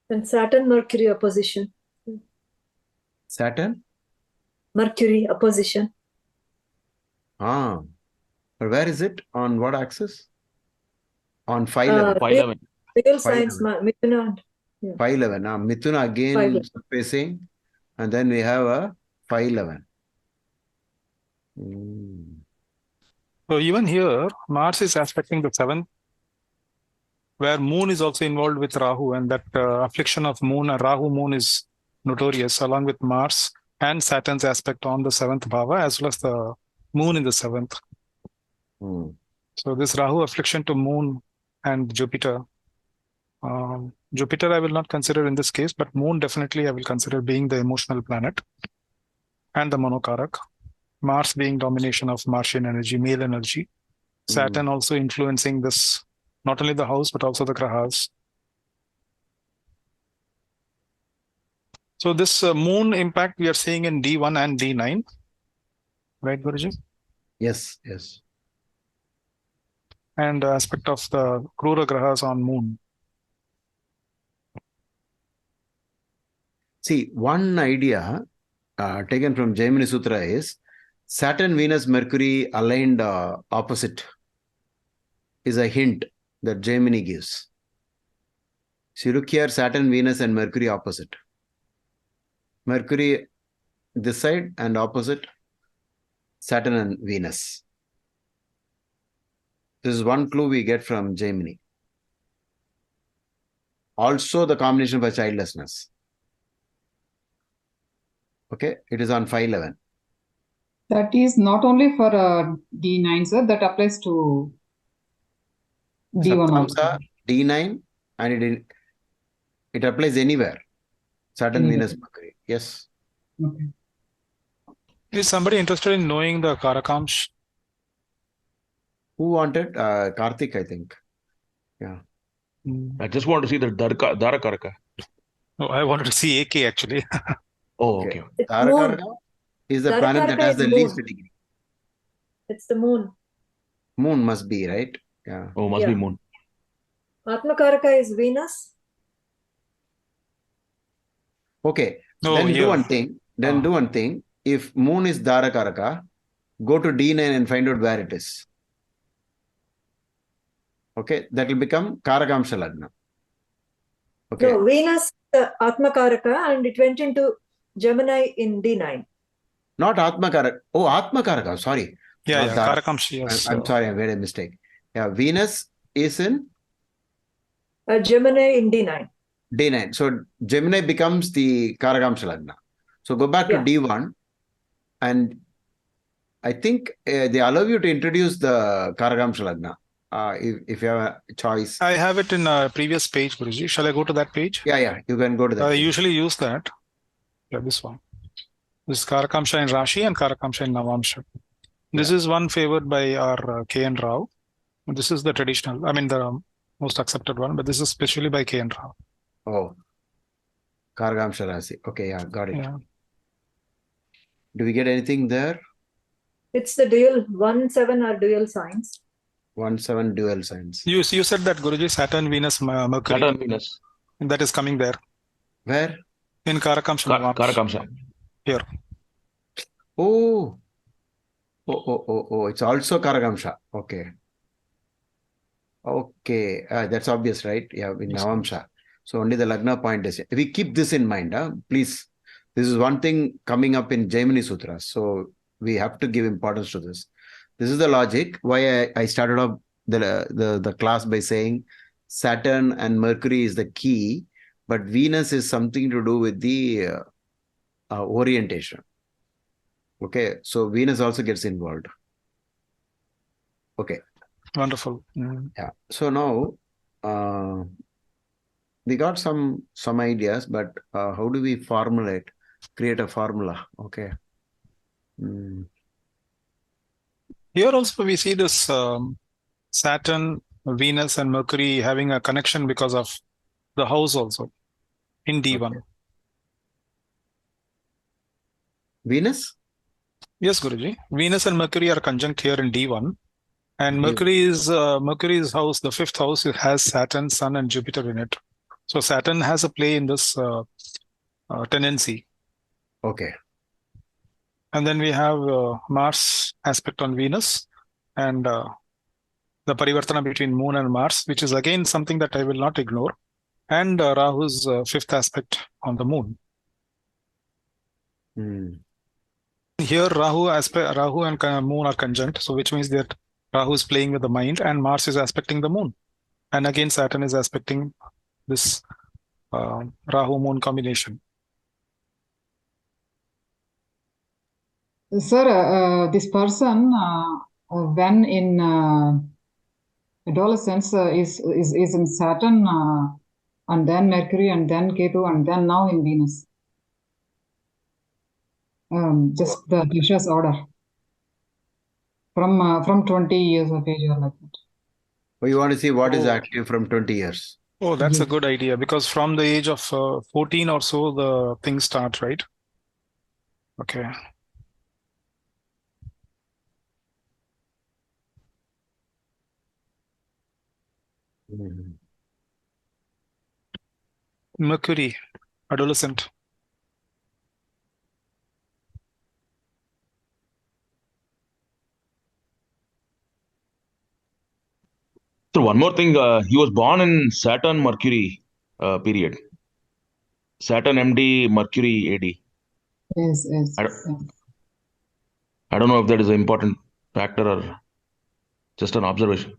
And Saturn, Mercury opposition. Saturn? Mercury opposition. But where is it? On what axis? On 5-11. 5-11. Real signs, Mithuna. 5-11. Mithuna again 5-11. facing. And then we have a 5-11. So even here, Mars is aspecting the 7th, where Moon is also involved with Rahu, and that affliction of Moon, Rahu Moon is notorious, along with Mars and Saturn's aspect on the 7th bhava, as well as the Moon in the 7th. So this Rahu affliction to Moon and Jupiter. Jupiter I will not consider in this case, but Moon definitely I will consider being the emotional planet and the monokarak. Mars being domination of Martian energy, male energy. Saturn also influencing this, not only the house, but also the grahas. So this Moon impact we are seeing in D1 and D9. Right, Guruji? Yes. And aspect of the Krura grahas on Moon. See, one idea taken from Jaimini Sutra is Saturn, Venus, Mercury aligned opposite is a hint that Jaimini gives. So you look here, Saturn, Venus and Mercury opposite. Mercury this side and opposite Saturn and Venus. This is one clue we get from Jaimini. Also the combination for childlessness. Okay, it is on 5-11. That is not only for D9, sir. That applies to D1 also. D9 and it applies anywhere. Saturn, Venus, Mercury. Yes. Okay. Is somebody interested in knowing the Karakamsh? Who wanted? Karthik, I think. Yeah. I just want to see the Dharakaraka. Oh, I wanted to see AK actually. Oh, okay. Dharakaraka is the planet that has the least degree. It's the Moon. Moon must be, right? Yeah. Oh, must be Moon. Atmakaraka is Venus. Okay. Oh, then yeah. do one thing. Do one thing. If Moon is Dharakaraka, go to D9 and find out where it is. Okay. That will become Karakamsha Lagna. Okay. No, Venus Atmakaraka and it went into Gemini in D9. Not Atmakaraka. Oh, Atmakaraka. Sorry. Yeah, Karakamsh. Yes. I'm sorry. I made a mistake. Yeah. Venus is in Gemini in D9. D9. So Gemini becomes the Karakamsha Lagna. So go back to D1 and I think they allow you to introduce the Karakamsha Lagna if you have a choice. I have it in a previous page, Guruji. Shall I go to that page? Yeah. You can go to that. I page. usually use that. Yeah, this one. This is Karakamsha in Rashi and Karakamsha in Navamsha. This is one favored by our K.N. Rao. This is the traditional, I mean the most accepted one, but this is especially by K.N. Rao. Oh. Karakamsha Rasi. Okay, yeah, got it. Yeah. Do we get anything there? It's the dual 1-7 are dual signs. 1-7 dual signs. You said that, Guruji, Saturn, Venus, Mercury. Saturn, Venus. That is coming there Where? in Karakamsha. Karakamsha. Here. Oh. Oh. It's also Karakamsha. Okay. Okay. That's obvious, right? Yeah, in Yes. Navamsha. So only the Lagna point is. We keep this in mind. Please. This is one thing coming up in Jaimini Sutras. So we have to give importance to this. This is the logic why I started off the class by saying Saturn and Mercury is the key, but Venus is something to do with the orientation. Okay, so Venus also gets involved. Okay. Wonderful. Yeah. So now we got some ideas, but how do we create a formula? Okay. Here also we see this Saturn, Venus, and Mercury having a connection because of the house also in D1. Okay. Venus? Yes, Guruji. Venus and Mercury are conjunct here in D1. And D1. Mercury's house, the fifth house, it has Saturn, Sun, and Jupiter in it. So Saturn has a play in this tendency. Okay. And then we have Mars aspect on Venus and the parivartana between Moon and Mars, which is again something that I will not ignore. And Rahu's fifth aspect on the Moon. Here, Rahu and Moon are conjunct, so which means that Rahu is playing with the mind and Mars is aspecting the Moon. And again, Saturn is aspecting this Rahu-Moon combination. Sir, this person, when in adolescence, is in Saturn, and then Mercury, and then Ketu, and then now in Venus. Just the Dasha's order. From 20 years of age or like that. Oh, you want to see what is active from 20 years? Oh, that's a good idea, because from the age of 14 or so, the things start, right? Okay. Mercury, adolescent. So one more thing, he was born in Saturn Mercury period. Saturn MD Mercury AD. Yes. I don't know if that is an important factor or just an observation.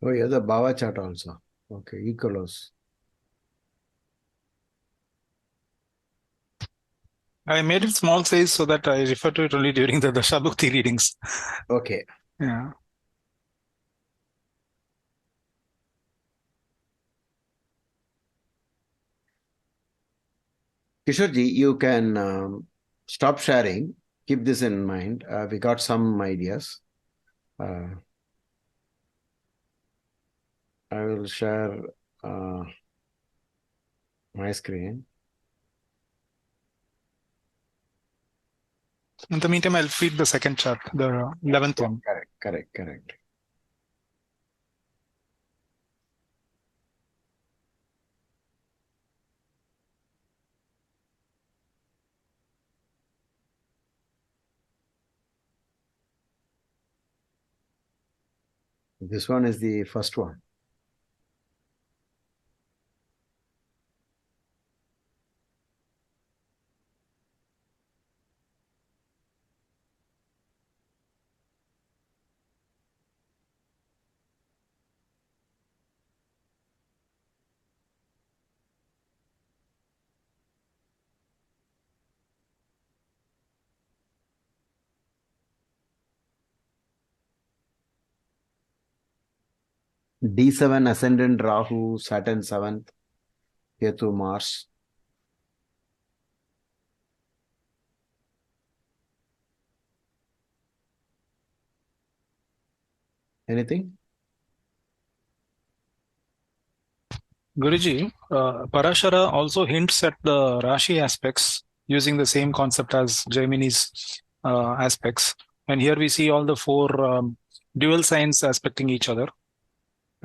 Oh, yeah, the Bhava chart also. Okay, Ecolos. I made it small size so that I refer to it only during the Dashabhukti readings. Okay. Yeah. Kishorji, you can stop sharing. Keep this in mind. We got some ideas. I will share my screen. In the meantime, I'll feed the second chart, the 11th one. Correct. This one is the first one. D7 ascendant Rahu, Saturn 7th, Ketu Mars. Anything? Guruji, Parashara also hints at the Rashi aspects using the same concept as Jaimini's aspects. And here we see all the four dual signs aspecting each other.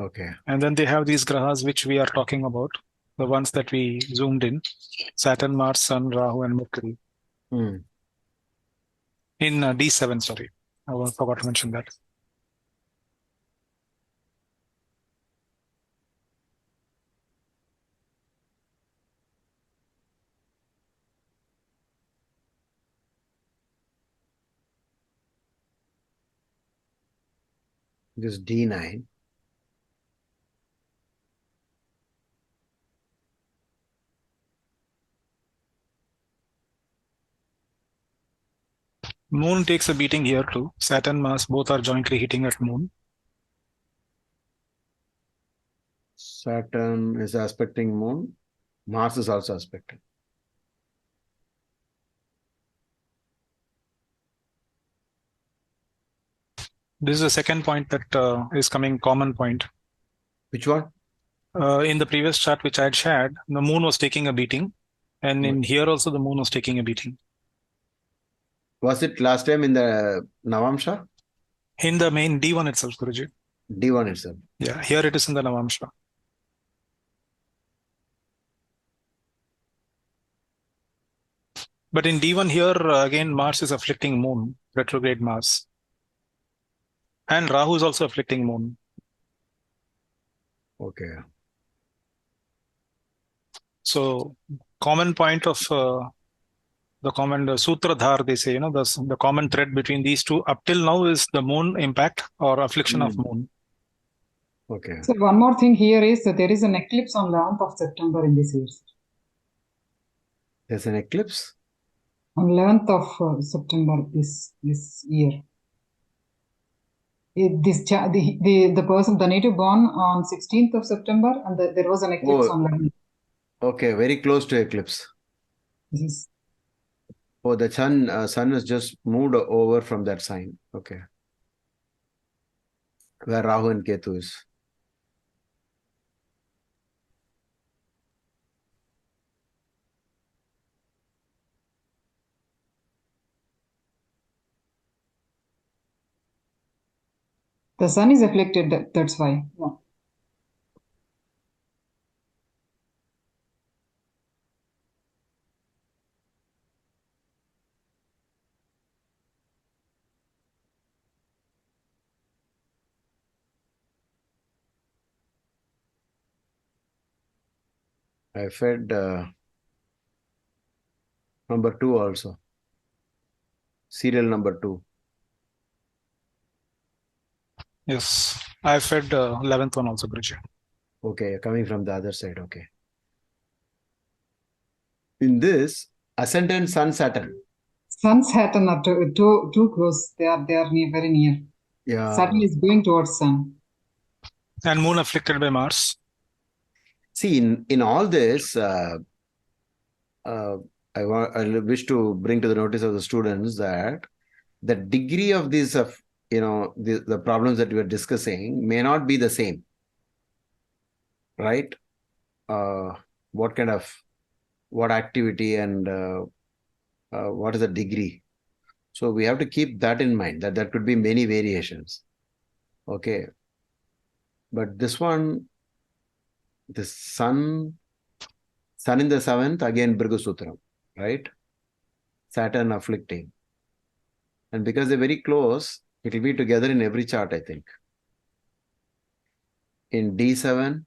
Okay. And then they have these grahas which we are talking about, the ones that we zoomed in: Saturn, Mars, Sun, Rahu, and Mercury. Hmm. In D7, sorry. I forgot to mention that. This D9. Moon takes a beating here too. Saturn, Mars, both are jointly hitting at Moon. Saturn is aspecting Moon. Mars is also aspecting. This is the second point that is coming common point. Which one? In the previous chart which I had shared, the Moon was taking a beating. And in here also the Moon was taking a beating. Was it last time in the Navamsha? In the main D1 itself, Guruji. D1 itself. Yeah, here it is in the Navamsha. But in D1 here, again, Mars is afflicting Moon, retrograde Mars. And Rahu is also afflicting Moon. Okay. So, common point of the common Sutradhar, they say, the common thread between these two up till now is the Moon impact or affliction of Moon. Okay. So one more thing here is that there is an eclipse on 11th of September in this year. There's an eclipse? On 11th of September this year. The person, the native born on 16th of September, and there was an eclipse on 11th. Okay, very close to eclipse. Yes. Oh, the sun has just moved over from that sign. Okay. Where Rahu and Ketu is. The sun is afflicted, that's why. Yeah. I fed number 2 also. Serial number 2. Yes, I fed 11th one also, Guruji. Okay, coming from the other side. Okay. In this, ascendant Sun Saturn. Sun Saturn are too close. They are very near. Yeah. Saturn is going towards Sun. And Moon afflicted by Mars. See, in all this, I wish to bring to the notice of the students that the degree of these the problems that we are discussing may not be the same, right? What activity and what is the degree? So we have to keep that in mind, that there could be many variations. Okay. But this one, the sun in the 7th, again Bhrigu Sutram, right? Saturn afflicting. And because they're very close, it will be together in every chart, I think. In D7,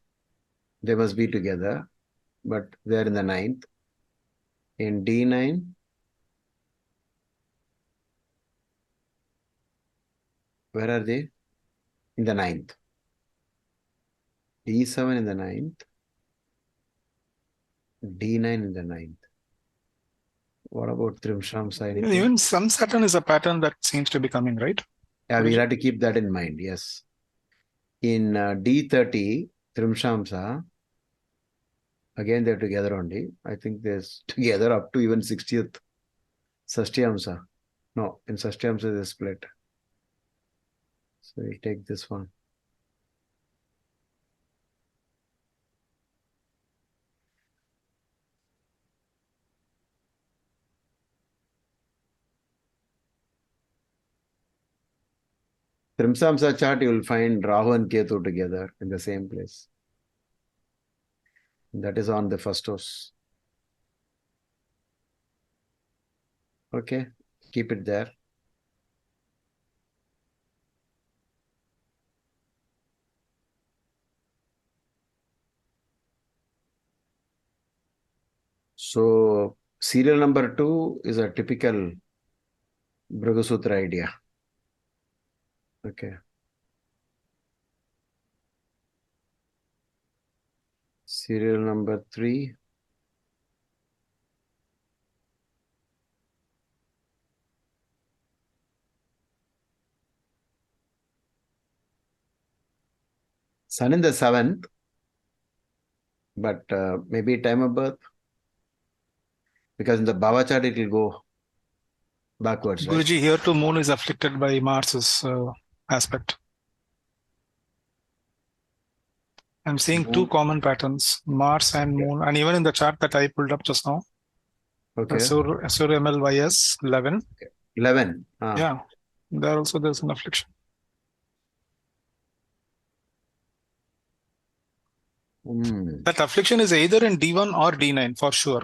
they must be together, but they're in the 9th. In D9, where are they? In the 9th. D7 in the 9th. D9 in the 9th. What about Trimsham side? Even Sun Saturn is a pattern that seems to be coming, right? Yeah, we'll have to keep that in mind, yes. In D30, Trimshamsa, again they're together only. I think they're together up to even 60th Sashthyamsa. No, in Sashthyamsa they split. So we'll take this one. Trimsamsa chart, you will find Rahu and Ketu together in the same place. That is on the first house. Okay, keep it there. So, serial number 2 is a typical Brahmasutra idea. Okay. Serial number 3. Sun in the 7th, but maybe time of birth. Because in the Bhava chart, it will go backwards, right? Guruji, here too, moon is afflicted by Mars's aspect. I'm seeing two common patterns, Mars and moon, and even in the chart that I pulled up just now, Okay. Sur MLYS 11. 11. Yeah, there also there's an affliction. That affliction is either in D1 or D9 for sure.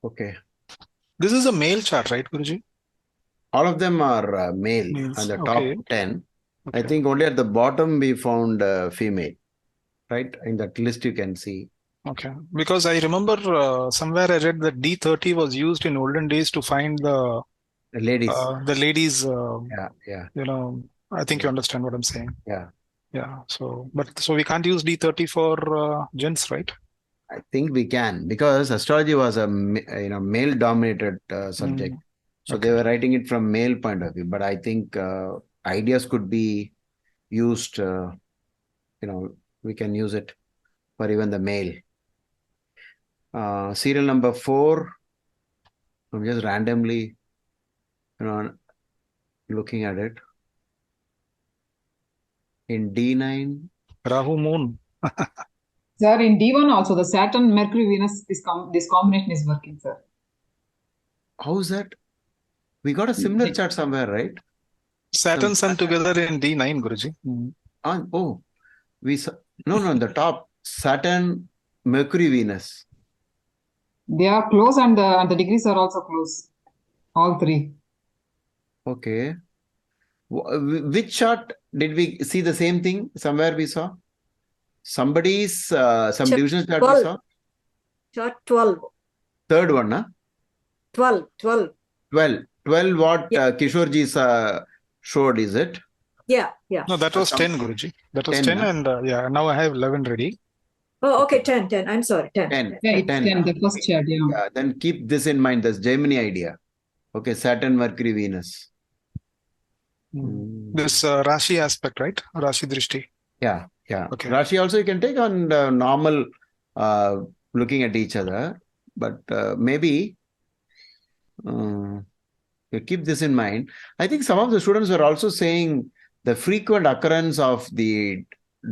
Okay. This is a male chart, right, Guruji? All of them are male Males. on the Okay. top 10. Okay. I think only at the bottom we found female, right? In that list you can see. Okay, because I remember somewhere I read that D30 was used in olden days to find the ladies. Yeah. You know, I think you understand what I'm saying. Yeah. Yeah. So we can't use D30 for gents, right? I think we can, because astrology was a male dominated subject. So Okay. they were writing it from male point of view. But I think ideas could be used, we can use it for even the male. Serial number 4, I'm just randomly, looking at it. In D9. Rahu Moon. Sir, in D1 also, the Saturn, Mercury, Venus, this combination is working, sir. How is that? We got a similar chart somewhere, right? Saturn, Sun together in D9, Guruji. No, in the top, Saturn, Mercury, Venus. They are close, and the degrees are also close. All 3. Okay. Which chart did we see the same thing? Somewhere we saw? Somebody's, some divisional chart 12. we saw? Chart 12. Third one, huh? 12. 12 what Kishorji's showed, is it? Yeah. No, that was 10, Guruji. That was 10 and now I have 11 ready. Oh, okay, 10. I'm sorry, 10. 10. Yeah, it's 10, the first chart, yeah. Then keep this in mind, this Gemini idea. Okay, Saturn, Mercury, Venus. This Rashi aspect, right? Rashi Drishti. Yeah. Okay. Rashi also you can take on normal looking at each other, but maybe you keep this in mind. I think some of the students were also saying the frequent occurrence of the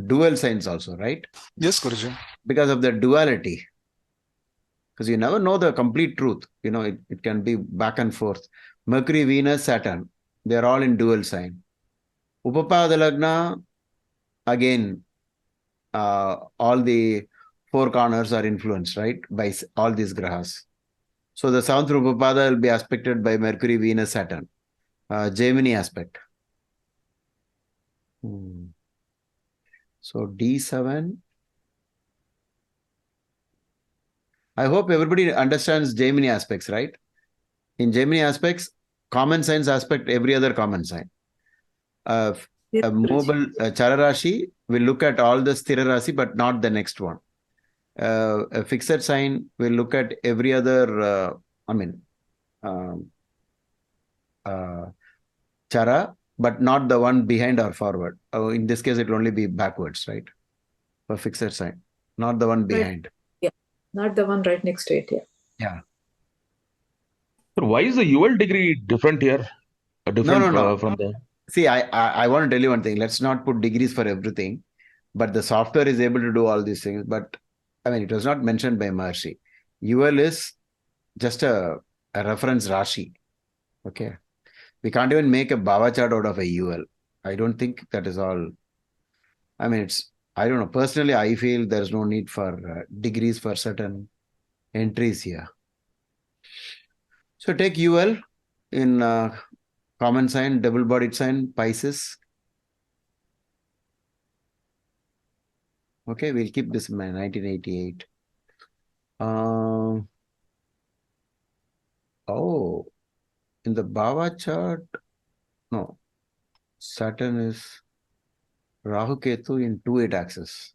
dual signs also, right? Yes, Guruji. Because of the duality. Because you never know the complete truth. It can be back and forth. Mercury, Venus, Saturn, they're all in dual sign. Upapada Lagna, again, all the 4 corners are influenced, right, by all these grahas. So the 7th Upapada will be aspected by Mercury, Venus, Saturn. Gemini aspect. So D7. I hope everybody understands Gemini aspects, right? In Gemini aspects, common signs aspect every other common sign. A mobile Chararashi will look at all the Sthirarasi, but not the next one. A fixed sign will look at every other, Chara, but not the one behind or forward. In this case, it will only be backwards, right? For fixed sign, not the one behind. Yeah. not the one right next to it. Yeah. Yeah. But why is the UL degree different here? Different No. from the. See, I want to tell you one thing. Let's not put degrees for everything, but the software is able to do all these things. But I mean, it was not mentioned by Maharshi. UL is just a reference Rashi. Okay. We can't even make a Baba chart out of a UL. I don't think that is all. I mean, I don't know. Personally, I feel there's no need for degrees for certain entries here. So take UL in common sign, double bodied sign, Pisces. Okay, we'll keep this in mind, 1988. Oh, in the Baba chart, no, Saturn is Rahu Ketu in 2-8 axis.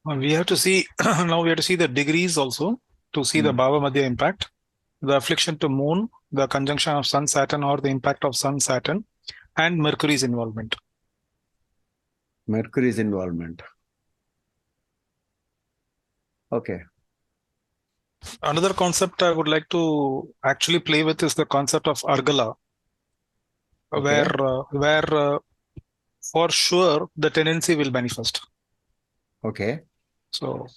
We have to see now. We have to see the degrees also to see the Bhava Madhya impact, the affliction to Moon, the conjunction of Sun Saturn or the impact of Sun Saturn, and Mercury's involvement. Mercury's involvement. Okay. Another concept I would like to actually play with is the concept of Argala, Okay. where for sure the tendency will manifest. Okay. So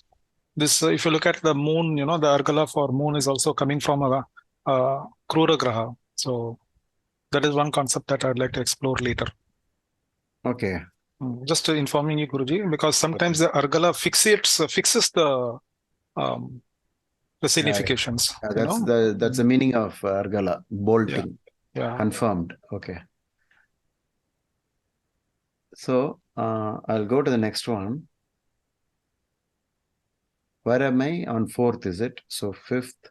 this, if you look at the Moon, the Argala for Moon is also coming from a Krura Graha. So that is one concept that I'd like to explore later. Okay. Just informing you, Guruji, because sometimes the Argala fixes the significations. That's the meaning of Argala, bolting. Yeah. Confirmed. Okay. So I'll go to the next one. Where am I? On 4th, is it? So 5th,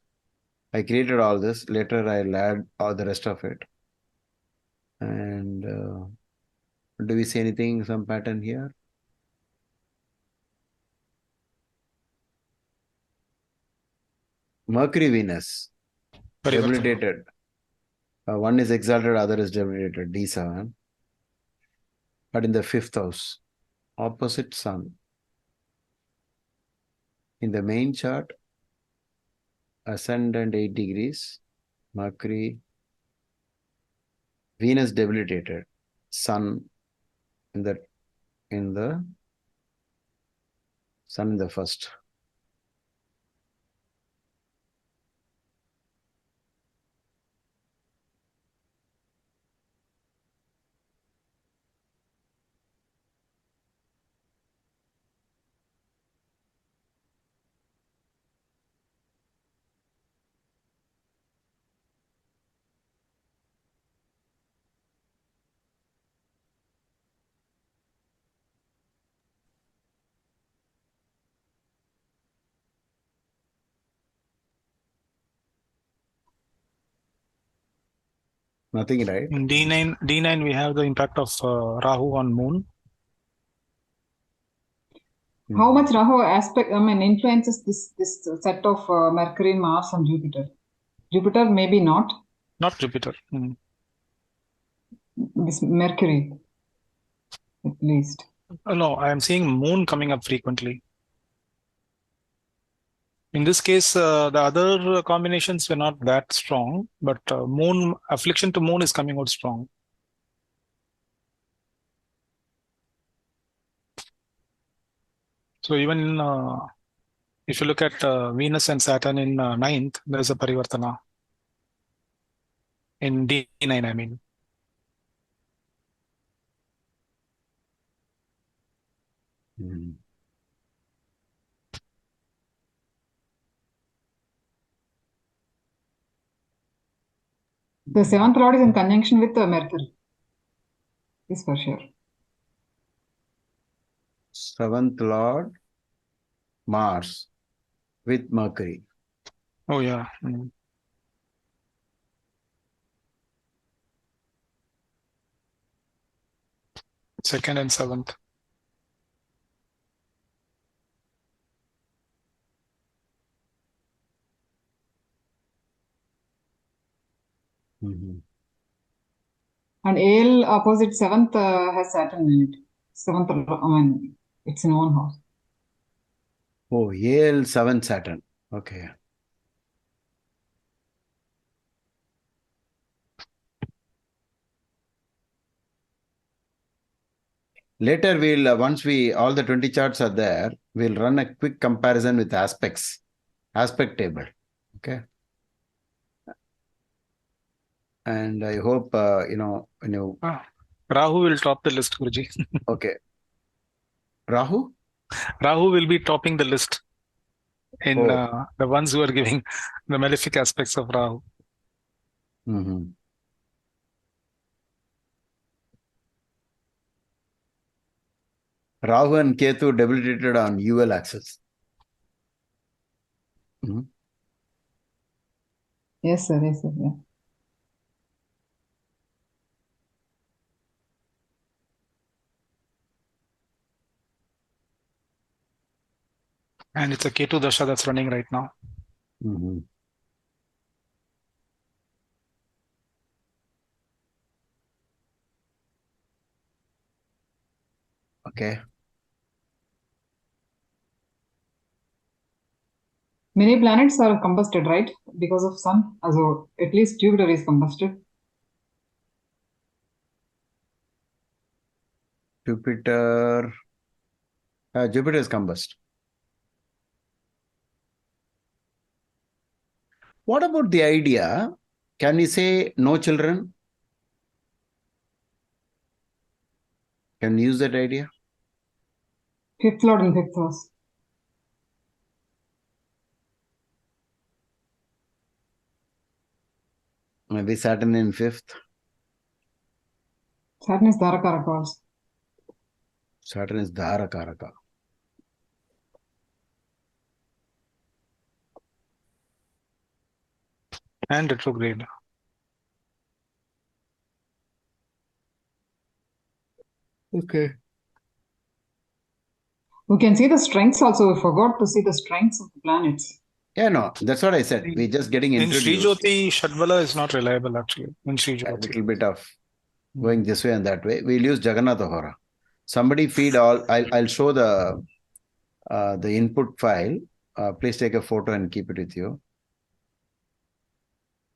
I created all this. Later, I'll add all the rest of it. And do we see anything, some pattern here? Mercury, Venus, debilitated. One is exalted, other is debilitated, D7. But in the 5th house, opposite Sun. In the main chart, ascendant 8 degrees, Mercury, Venus debilitated, Sun in the Sun in the 1st. Nothing, right? In D9 we have the impact of Rahu on Moon. How much Rahu influences this set of Mercury, Mars, and Jupiter? Jupiter, maybe not. Not Jupiter. This Mercury, at least. No, I am seeing Moon coming up frequently. In this case, the other combinations were not that strong, but Moon, affliction to Moon is coming out strong. So even if you look at Venus and Saturn in 9th, there's a Parivartana. In D9, I mean. The 7th lord is in conjunction with Mercury. This for sure. 7th lord, Mars with Mercury. Oh, yeah. 2nd and 7th. And AL opposite 7th has Saturn in it. 7th, I mean, it's in one house. Oh, AL 7 Saturn. Okay. Later, we'll once all the 20 charts are there, we'll run a quick comparison with aspect table. Okay. And I hope Rahu will top the list, Guruji. Okay. Rahu? Rahu will be topping the list in Oh. the ones who are giving the malefic aspects of Rahu. Mm-hmm. Rahu and Ketu debilitated on UL axis. Mm-hmm. Yes, sir. Yes, sir. Yeah. And it's a Ketu Dasha that's running right now. Mm-hmm. Okay. Many planets are combusted, right? Because of sun. So at least Jupiter is combusted. Jupiter is combust. What about the idea? Can we say no children? Can we use that idea? 5th Lord in 5th house. Maybe Saturn in 5th. Saturn is Dharakaraka also. Saturn is Dharakaraka. And retrograde. Okay. We can see the strengths also. We forgot to see the strengths of the planets. Yeah, no, that's what I said. We're just getting In introduced. Sri Jyoti, Shadvala is not reliable actually. In Sri A Jyoti. little bit of going this way and that way. We'll use Jagannatha Hora. Somebody feed all. I'll show the input file. Please take a photo and keep it with you.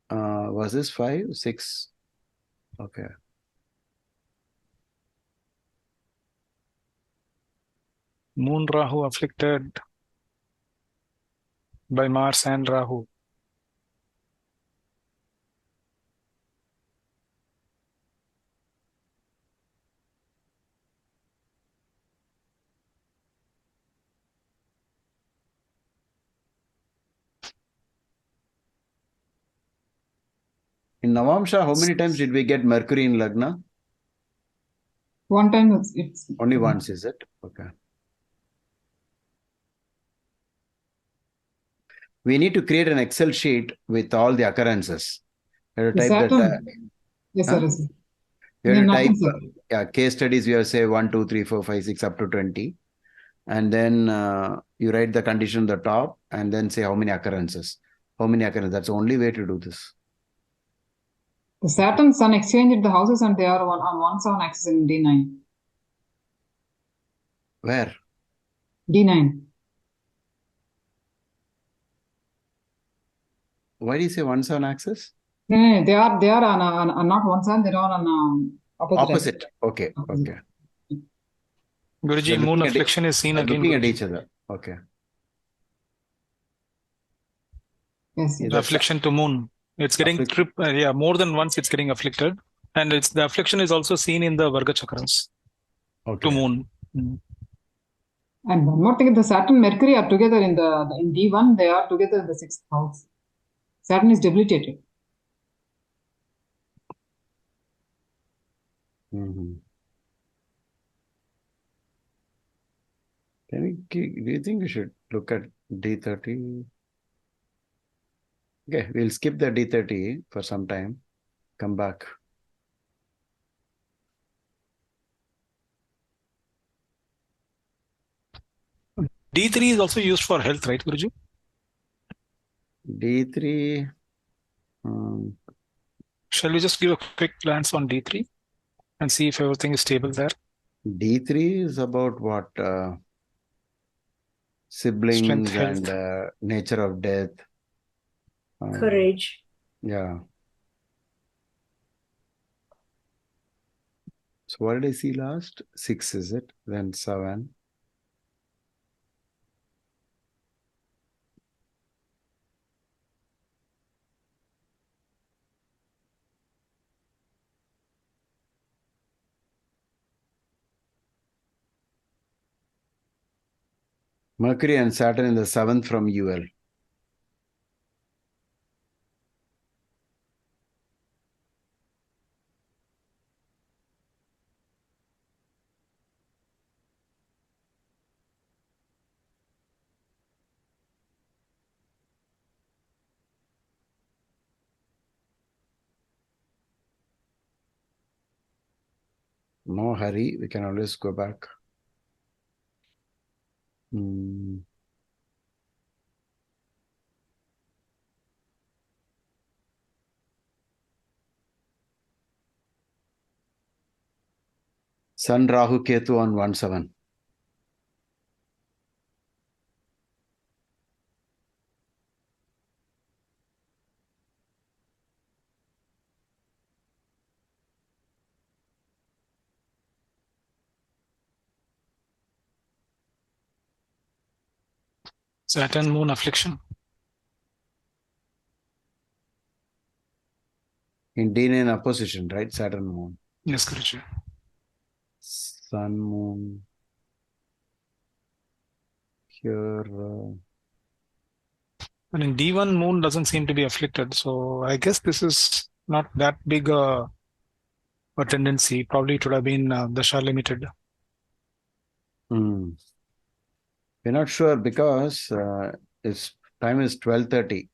Was this 5, 6? Okay. Moon Rahu afflicted by Mars and Rahu. In Navamsha, how many times did we get Mercury in Lagna? One time it's Only once, is it? Okay. We need to create an Excel sheet with all the occurrences. You have to the type Saturn. that. Yes, Huh? sir. Yes, sir. You have to Nothing, type sir. case studies. You have to say 1, 2, 3, 4, 5, 6 up to 20. And then you write the condition on the top and then say how many occurrences. How many occurrences. That's the only way to do this. The Saturn Sun exchanged the houses and they are on 1/7 axis in D9. Where? D9. Why do you say 1/7 axis? No, they are on not 1/7. They are on Opposite. axis. Okay. Opposite. Okay. Guruji, They're moon looking at affliction is seen They're again. looking at Guruji. each other. Okay. Yes, The yes. That's affliction to moon. It's getting more than once it's getting afflicted. And the affliction is also seen in the Varga chakras okay. to moon. Mm. And one more thing, the Saturn Mercury are together in D1. They are together in the 6th house. Saturn is debilitated. Mm-hmm. Do you think we should look at D30? Okay, we'll skip the D30 for some time. Come back. D3 is also used for health, right, Guruji? D3. Shall we just give a quick glance on D3? and see if everything is stable there. D3 is about what? Siblings Strength, health. and nature of death. Courage. Yeah. So what did I see last? 6, is it? Then 7. Mercury and Saturn in the 7th from UL. No hurry, we can always go back. Sun Rahu Ketu on 1/7. Saturn Moon affliction. In D9 opposition, right? Saturn Moon. Yes, Guruji. Sun Moon. Here. And in D1, Moon doesn't seem to be afflicted. So I guess this is not that big a tendency. Probably it would have been Dasha limited. We're not sure because its time is 12:30.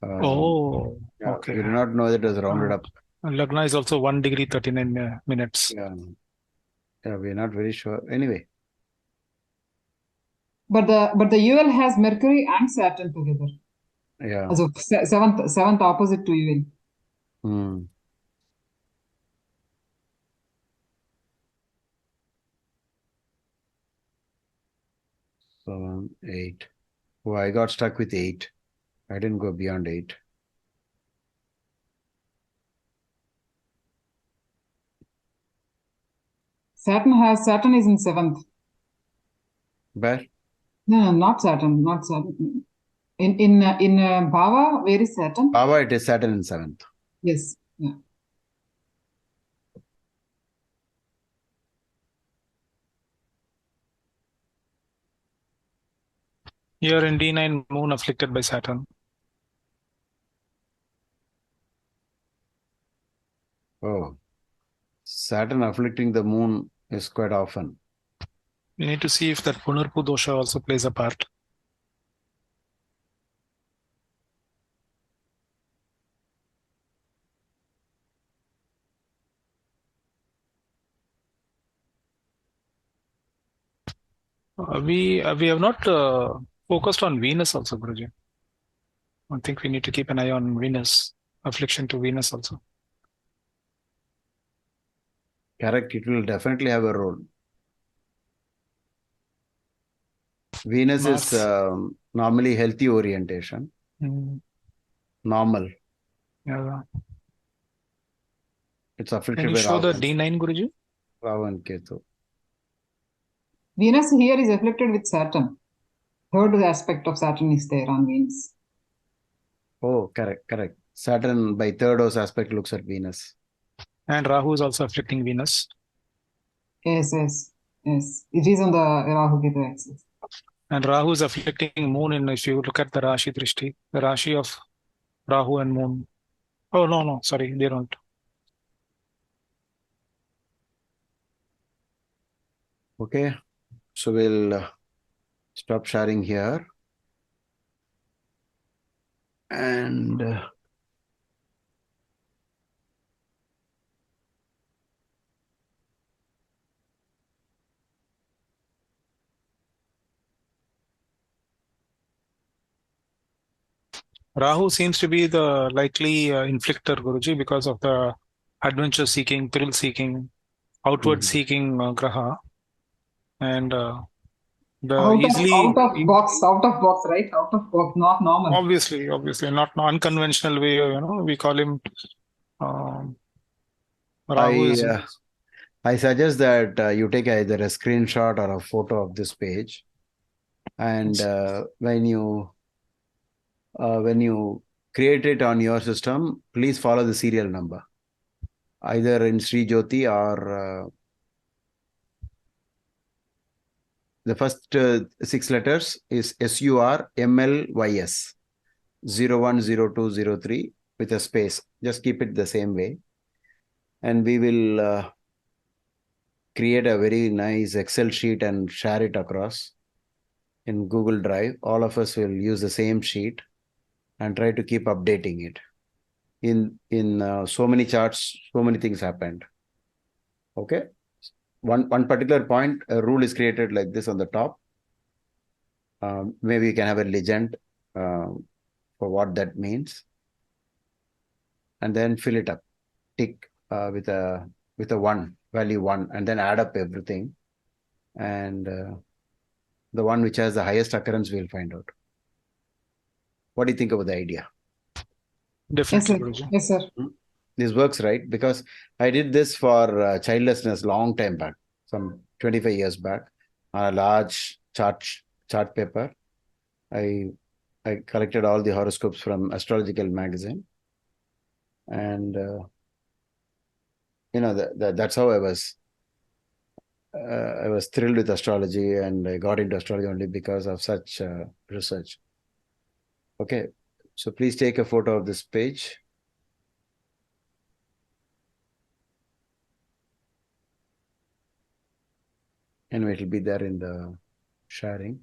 Oh, yeah, okay. we do not know that it was rounded up. Lagna is also 1 degree 39 minutes. Yeah, we're not very sure. Anyway. But the UL has Mercury and Saturn together. Yeah. Also seventh opposite to UL. 7, 8. Oh, I got stuck with 8. I didn't go beyond 8. Saturn is in 7th. Where? No, not Saturn. In Bhava, where is Saturn? Bhava, it is Saturn in 7th. Yes. Yeah. Here in D9, Moon afflicted by Saturn. Oh, Saturn afflicting the Moon is quite often. We need to see if that Punarpu dosha also plays a part. We have not focused on Venus also, Guruji. I think we need to keep an eye on Venus, affliction to Venus also. Correct, it will definitely have a role. Venus Mars. is normally healthy orientation. Normal. Yeah. It's afflicted Can you by show Rahu. the D9, Guruji? Rahu and Ketu. Venus here is afflicted with Saturn. Third aspect of Saturn is there on Venus. Oh, correct. Saturn by third house aspect looks at Venus. And Rahu is also afflicting Venus. Yes. It is on the Rahu Ketu axis. And Rahu is afflicting Moon. And if you look at the Rashi Drishti, the Rashi of Rahu and Moon. Oh, no, sorry, they don't. Okay, so we'll stop sharing here. And Rahu seems to be the likely inflictor, Guruji, because of the adventure seeking, thrill seeking, outward seeking graha, and the Out easily of box, right? Out of box, not normal. obviously not unconventional way, we call him Rahu is I suggest that you take either a screenshot or a photo of this page, and when you create it on your system, please follow the serial number, either in Sri Jyoti or the first 6 letters is SURMLYS 010203 with a space. Just keep it the same way, and we will create a very nice Excel sheet and share it across in Google Drive. All of us will use the same sheet and try to keep updating it. In so many charts, so many things happened. Okay. One particular point, a rule is created like this on the top. Maybe you can have a legend for what that means, and then fill it up. Tick with a value 1, and then add up everything, and the one which has the highest occurrence we'll find out. What do you think about the idea? definitely. Yes, sir. This works, right? Because I did this for childlessness long time back, some 25 years back, on a large chart paper. I collected all the horoscopes from Astrological Magazine, and that's how I was thrilled with astrology, and I got into astrology only because of such research. Okay, so please take a photo of this page. Anyway, it will be there in the sharing.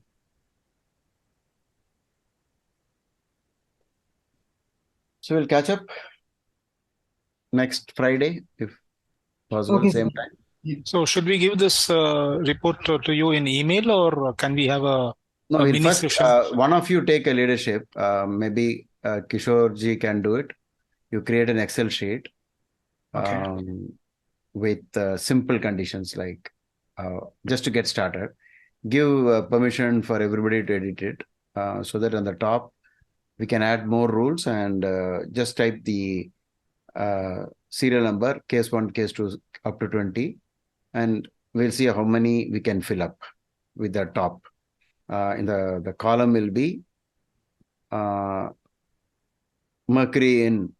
So we'll catch up next Friday, if possible, Okay, same sir. time. So should we give this report to you in email, or can we have a No, mini first, session? one of you take a leadership. Maybe Kishore ji can do it. You create an Excel sheet with simple conditions, like just to get started. Give permission for everybody to edit it, so that on the top we can add more rules, and just type the serial number, case 1, case 2, up to 20, and we'll see how many we can fill up with the top. In the column will be Mercury in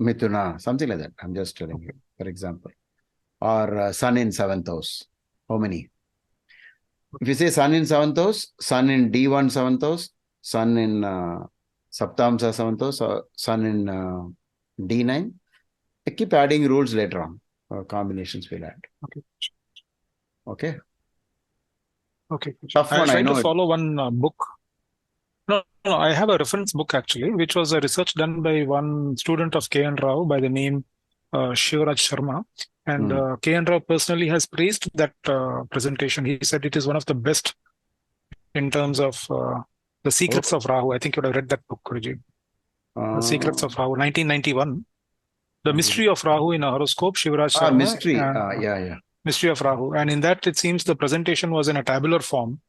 Mithuna, something like that. I'm just telling you, for example. Or Sun in 7th house. How many? If you say Sun in 7th house, Sun in D1 7th house, Sun in Saptamsa 7th house, or Sun in D9, I keep adding rules later on. Combinations we'll add. Okay. Tough I one, was I trying know. to follow one book. No, I have a reference book actually, which was a research done by one student of K.N. Rao by the name Shivraj Sharma. And K.N. Rao personally has praised that presentation. He said it is one of the best in terms of the secrets of Rahu. I think you would have read that book, Guruji. The Secrets of Rahu, 1991. The Mystery of Rahu in a Horoscope, Shivraj Sharma. Mystery. Yeah. Mystery of Rahu. And in that, it seems the presentation was in a tabular form.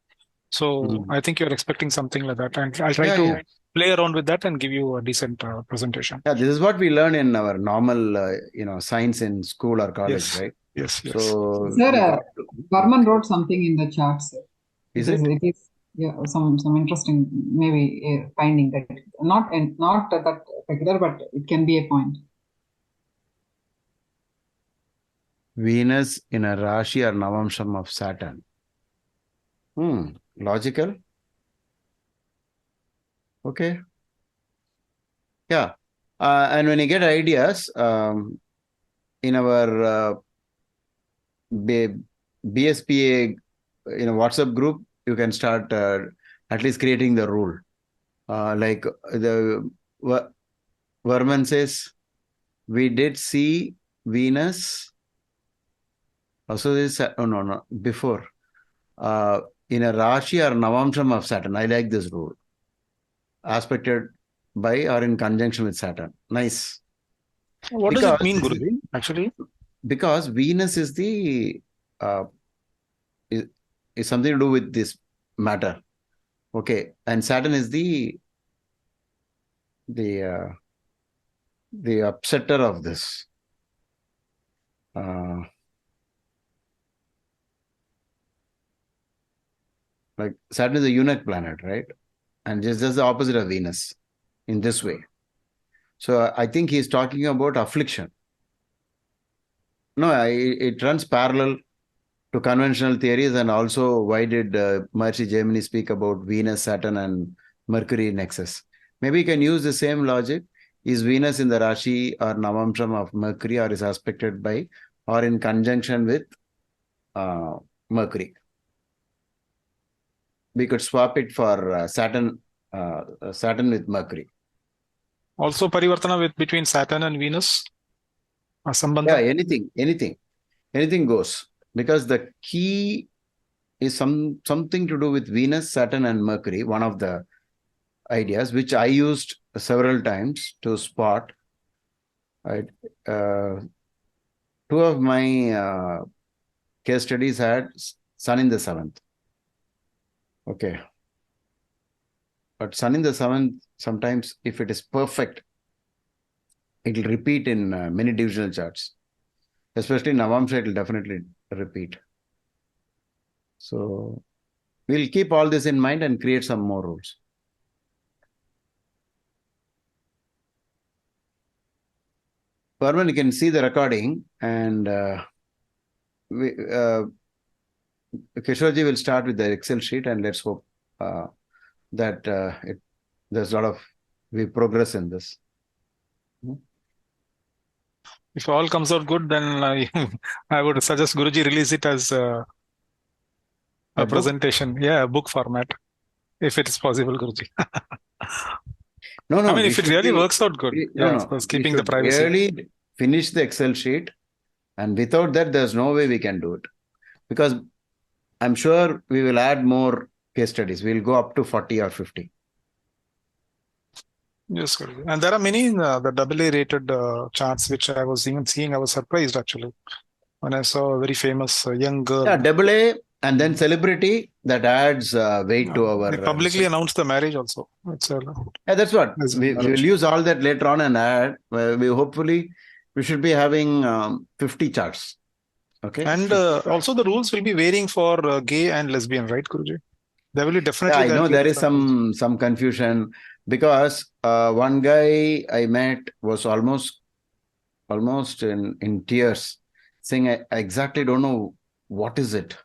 So I think you're expecting something like that. And I'll try to play around with that and give you a decent presentation. Yeah, this is what we learn in our normal, science in school or college, right? Yes. So, Sir, Varman wrote something in the chat, sir. Is it? It is, yeah, some interesting maybe finding that not that particular, but it can be a point. Venus in a Rashi or Navamsham of Saturn. Logical. Okay. Yeah. And when you get ideas, in our BSPA, WhatsApp group, you can start at least creating the rule. Like the Varman says, we did see Venus. Also, this before in a Rashi or Navamsham of Saturn. I like this rule. Aspected by or in conjunction with Saturn. Nice. What does it mean, Guruji, actually? because Venus is the is something to do with this matter. Okay, and Saturn is the upsetter of this. Like Saturn is a eunuch planet, right? And just the opposite of Venus in this way. So I think he's talking about affliction. No, it runs parallel to conventional theories, and also why did Maharishi Jaimini speak about Venus, Saturn, and Mercury nexus? Maybe you can use the same logic. Is Venus in the Rashi or Navamsham of Mercury, or is aspected by or in conjunction with Mercury? We could swap it for Saturn with Mercury. Also Parivartana between Saturn and Venus? Yeah, anything goes. Because the key is something to do with Venus, Saturn, and Mercury, one of the ideas, which I used several times to spot. Right? Two of my case studies had Sun in the 7th. Okay. But Sun in the 7th, sometimes if it is perfect, it will repeat in many divisional charts. Especially in Navamsha, it will definitely repeat. So we'll keep all this in mind and create some more rules. Parman, you can see the recording, and Kishorji will start with the Excel sheet, and let's hope that there's a lot of we progress in this. If all comes out good, then I would suggest Guruji release it as a presentation. Book? Yeah, a book format, if it is possible, Guruji. No. I mean, if it really works out good. Of course, keeping the privacy. Really finish the Excel sheet, and without that, there's no way we can do it. Because I'm sure we will add more case studies. We'll go up to 40 or 50. Yes, Guruji. And there are many the AA rated charts which I was even seeing. I was surprised actually when I saw a very famous young girl. Yeah, AA and then celebrity, that adds weight to our. They publicly announced the marriage also. Yeah, that's what we will use all that later on and add. We should be having 50 charts. Okay. And also the rules will be varying for gay and lesbian, right, Guruji? There will be definitely. Yeah, I know there is some confusion, because one guy I met was almost in tears, saying, I exactly don't know what is it.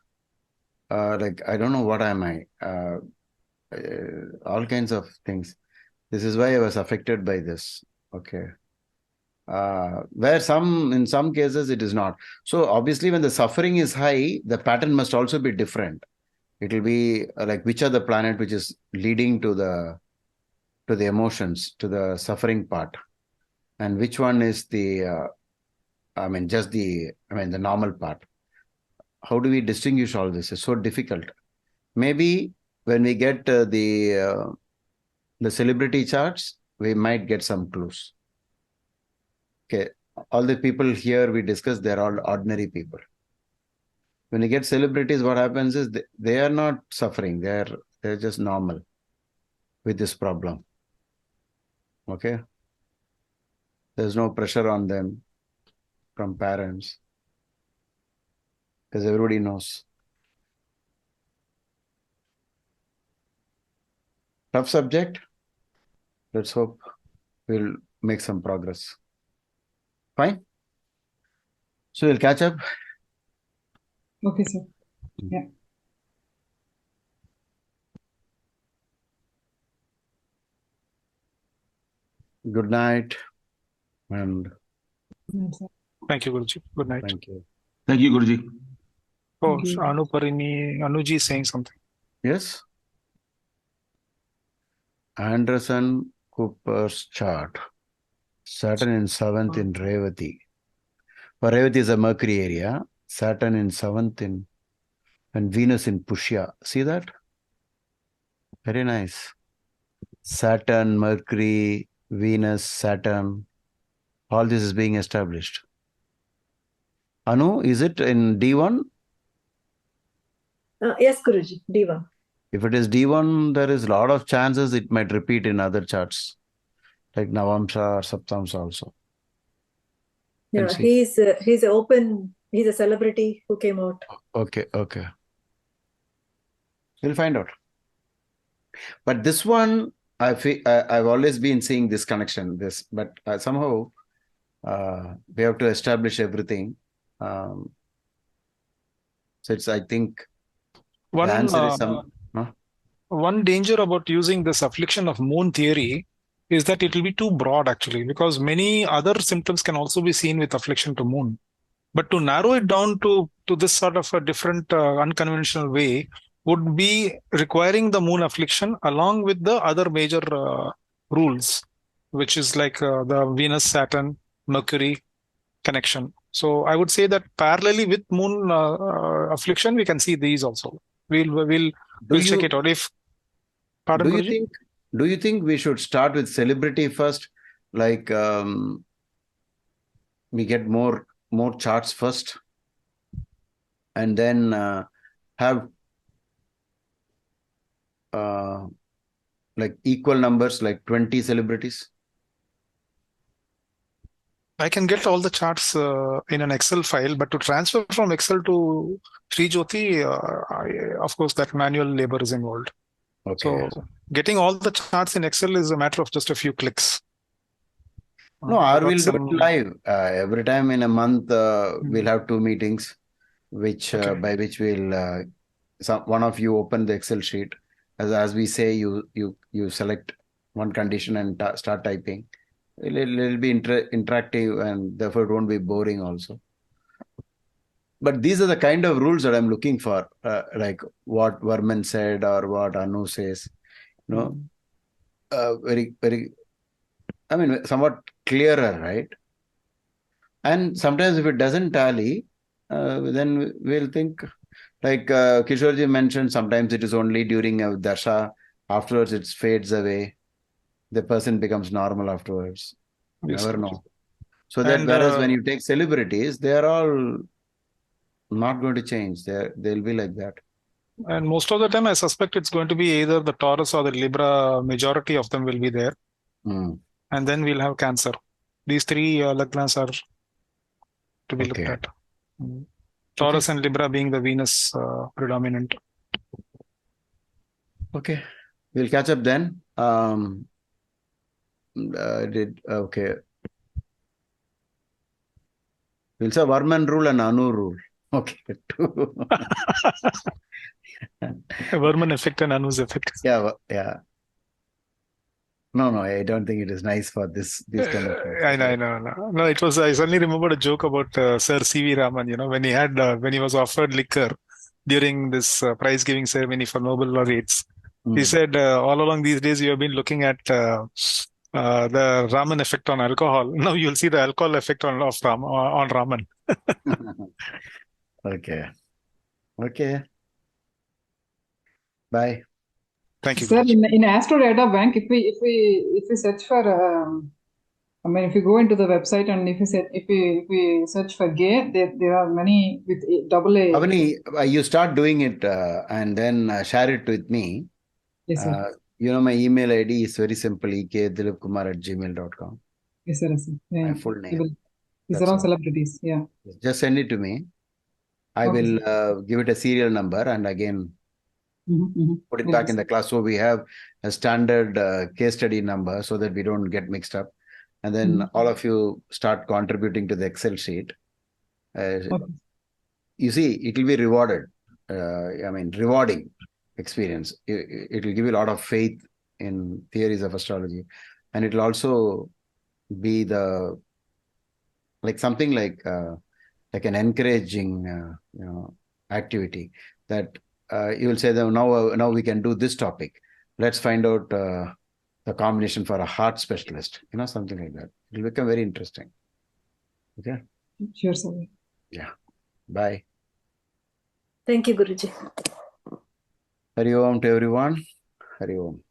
Like, I don't know what am I. All kinds of things. This is why I was affected by this. Okay. Where in some cases it is not. So obviously when the suffering is high, the pattern must also be different. It will be like which are the planet which is leading to the emotions, to the suffering part, and which one is the the normal part. How do we distinguish all this? It's so difficult. Maybe when we get the celebrity charts, we might get some clues. Okay, all the people here we discuss, they're all ordinary people. When you get celebrities, what happens is they are not suffering. They're just normal with this problem. Okay. There's no pressure on them from parents, because everybody knows. Tough subject. Let's hope we'll make some progress. Fine. So we'll catch up. Okay, sir. Yeah. Good night. And thank you, Guruji. Good night. Thank you. Thank you, Guruji. Oh, Anuji is saying something. Yes. Anderson Cooper's chart. Saturn in 7th in Revati. For Revati is a Mercury area. Saturn in 7th and Venus in Pushya. See that? Very nice. Saturn, Mercury, Venus, Saturn. All this is being established. Anu, is it in D1? Yes, Guruji, D1. If it is D1, there is a lot of chances it might repeat in other charts, like Navamsa or Saptamsa also. Yeah, see. he's a celebrity who came out. Okay. We'll find out. But this one, I've always been seeing this connection, but somehow we have to establish everything. So I think the answer is one danger about using this affliction of moon theory is that it will be too broad actually, because many other symptoms can also be seen with affliction to moon. But to narrow it down to this sort of a different unconventional way would be requiring the moon affliction along with the other major rules, which is like the Venus, Saturn, Mercury connection. So I would say that parallelly with moon affliction, we can see these also. We'll check it out. Pardon, Guruji? Do you think we should start with celebrity first? Like we get more charts first, and then have like equal numbers, like 20 celebrities? I can get all the charts in an Excel file, but to transfer from Excel to Sri Jyoti, of course, that manual labor is involved. Okay. So getting all the charts in Excel is a matter of just a few clicks. No, or we'll do it live. Every time in a month, we'll have 2 meetings, by which we'll one of you open the Excel sheet. As we say, you select one condition and start typing. It'll be interactive, and therefore it won't be boring also. But these are the kind of rules that I'm looking for, like what Varman said or what Anu says. Very, very, I mean, somewhat clearer, right? And sometimes if it doesn't tally, then we'll think, like Kishorji mentioned, sometimes it is only during a dasha, afterwards it fades away. The person becomes normal afterwards. You never know. So that whereas when you take celebrities, they are all not going to change. They'll be like that. And most of the time, I suspect it's going to be either the Taurus or the Libra. Majority of them will be there. And then we'll have Cancer. These 3 lagnas are to be looked at. Taurus and Libra being the Venus predominant. Okay. We'll catch up then. Okay. We'll say Varman rule and Anu rule. Okay. Varman effect and Anu's effect. Yeah. No, I don't think it is nice for this kind of. I know. No, it was. I suddenly remembered a joke about Sir C.V. Raman. When he was offered liquor during this prize giving ceremony for Nobel laureates, he said, all along these days you have been looking at the Raman effect on alcohol. Now you'll see the alcohol effect on Raman. Okay. Bye. Thank you. Sir, in Astro Data Bank, if we search for, if you go into the website and if we search for gay, there are many with double A. Avani, you start doing it and then share it with me. Yes, sir. My email ID is very simple, ek.dhilipkumar@gmail.com. Yes, sir. Yeah. My full name. These are all celebrities. Yeah. Just send it to me. I will give it a serial number and again put it back in the class. So we have a standard case study number so that we don't get mixed up. And then all of you start contributing to the Excel sheet. You see, it will be rewarded. Rewarding experience. It will give you a lot of faith in theories of astrology. And it will also be something like an encouraging activity that you will say that now we can do this topic. Let's find out the combination for a heart specialist, something like that. It will become very interesting. Okay. Sure, sir. Yeah. Bye. Thank you, Guruji. Hari Om to everyone. Hari Om.